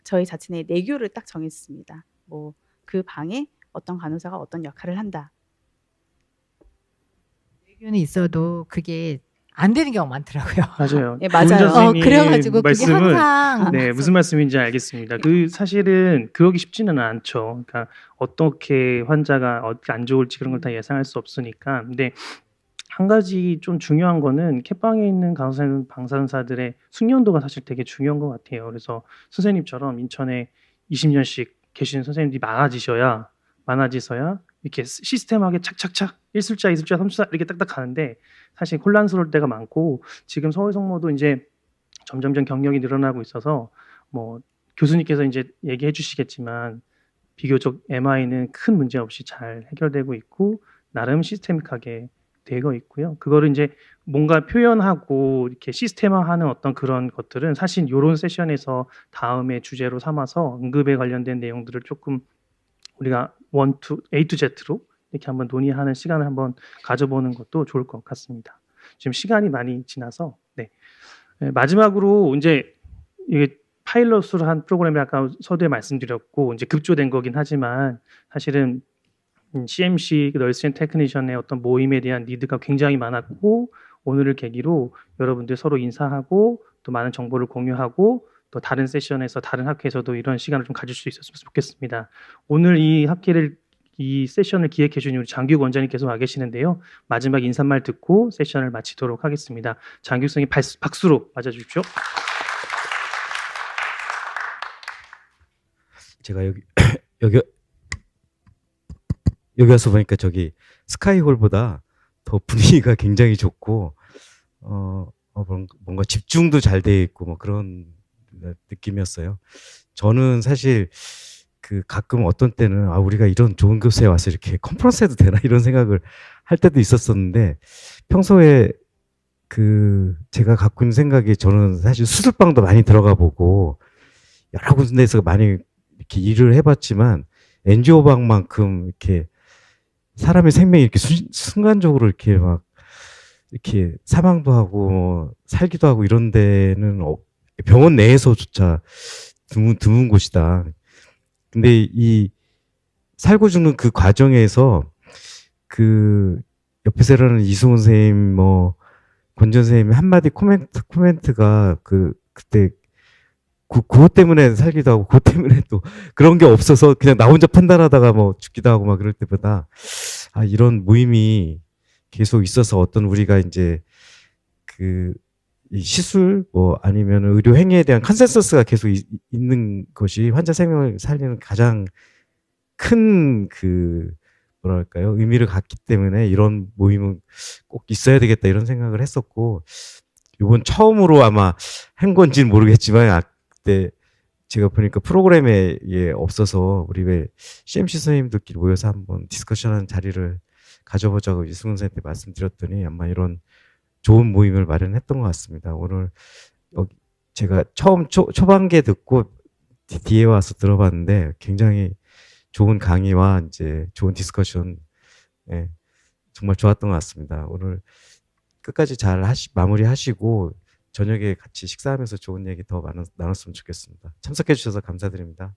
Speaker 2: 저희 자체 내 내규를 딱 정했습니다. 뭐 그 방에 어떤 간호사가 어떤 역할을 한다.
Speaker 13: 내규는 있어도 그게 안 되는 경우가 많더라고요.
Speaker 1: 맞아요.
Speaker 2: 예, 맞아요.
Speaker 1: 조은자 선생님
Speaker 13: 그래가지고 그게
Speaker 1: 말씀은
Speaker 13: 항상
Speaker 1: 네, 무슨 말씀인지 알겠습니다. 그 사실은 그러기 쉽지는 않죠. 그러니까 어떻게 환자가 어떻게 안 좋을지 그런 걸 다 예상할 수 없으니까. 근데 한 가지 좀 중요한 거는 캣방에 있는 간호사님, 방사선사들의 숙련도가 사실 되게 중요한 것 같아요. 그래서 선생님처럼 인천에 20년씩 계시는 선생님들이 많아지서야 이렇게 시스템하게 착착착 1술자, 2술자, 3술자 이렇게 딱딱 가는데 사실 혼란스러울 때가 많고 지금 서울성모도 이제 점점점 경력이 늘어나고 있어서 뭐 교수님께서 이제 얘기해 주시겠지만 비교적 MI는 큰 문제 없이 잘 해결되고 있고 나름 시스테믹하게 되어 있고요. 그거를 이제 뭔가 표현하고 이렇게 시스템화하는 어떤 그런 것들은 사실 이런 세션에서 다음에 주제로 삼아서 응급에 관련된 내용들을 조금 우리가 A to Z로 이렇게 한번 논의하는 시간을 한번 가져보는 것도 좋을 것 같습니다. 지금 시간이 많이 지나서 마지막으로 이제 이게 파일럿으로 한 프로그램을 아까 서두에 말씀드렸고 이제 급조된 거긴 하지만 사실은 CMC 널스 앤 테크니션의 어떤 모임에 대한 니드가 굉장히 많았고 오늘을 계기로 여러분들 서로 인사하고 또 많은 정보를 공유하고 또 다른 세션에서 다른 학회에서도 이런 시간을 좀 가질 수 있었으면 좋겠습니다. 오늘 이 세션을 기획해 주신 우리 장규 원장님께서 와 계시는데요. 마지막 인사말 듣고 세션을 마치도록 하겠습니다. 장규 선생님 박수로 맞아주십시오.
Speaker 17: 제가 여기 와서 보니까 저기 스카이홀보다 더 분위기가 굉장히 좋고 뭔가 집중도 잘 돼 있고 뭐 그런 느낌이었어요. 저는 사실 그 가끔 어떤 때는 우리가 이런 좋은 교수에 와서 이렇게 컨퍼런스 해도 되나 이런 생각을 할 때도 있었었는데 평소에 그 제가 갖고 있는 생각이 저는 사실 수술방도 많이 들어가 보고 여러 군데에서 많이 이렇게 일을 해봤지만 NGO 방만큼 이렇게 사람의 생명이 이렇게 순간적으로 이렇게 막 이렇게 사망도 하고 뭐 살기도 하고 이런 데는 병원 내에서조차 드문 곳이다. 근데 이 살고 죽는 그 과정에서 그 옆에서 일하는 이승훈 선생님 뭐 권지현 선생님 한마디 코멘트가 그때 그것 때문에 살기도 하고 그것 때문에 또 그런 게 없어서 그냥 나 혼자 판단하다가 뭐 죽기도 하고 막 그럴 때보다 이런 모임이 계속 있어서 어떤 우리가 이제 이 시술 뭐 아니면 의료 행위에 대한 컨센서스가 계속 있는 것이 환자 생명을 살리는 가장 큰 뭐랄까요 의미를 갖기 때문에 이런 모임은 꼭 있어야 되겠다 이런 생각을 했었고 이번 처음으로 아마 한 건지는 모르겠지만 그때 제가 보니까 프로그램에 없어서 우리 왜 CMC 선생님들끼리 모여서 한번 디스커션하는 자리를 가져보자고 이승훈 선생님한테 말씀드렸더니 아마 이런 좋은 모임을 마련했던 것 같습니다. 오늘 제가 처음 초반기에 듣고 뒤에 와서 들어봤는데 굉장히 좋은 강의와 이제 좋은 디스커션 정말 좋았던 것 같습니다. 오늘 끝까지 잘 마무리하시고 저녁에 같이 식사하면서 좋은 얘기 더 나눴으면 좋겠습니다. 참석해 주셔서 감사드립니다.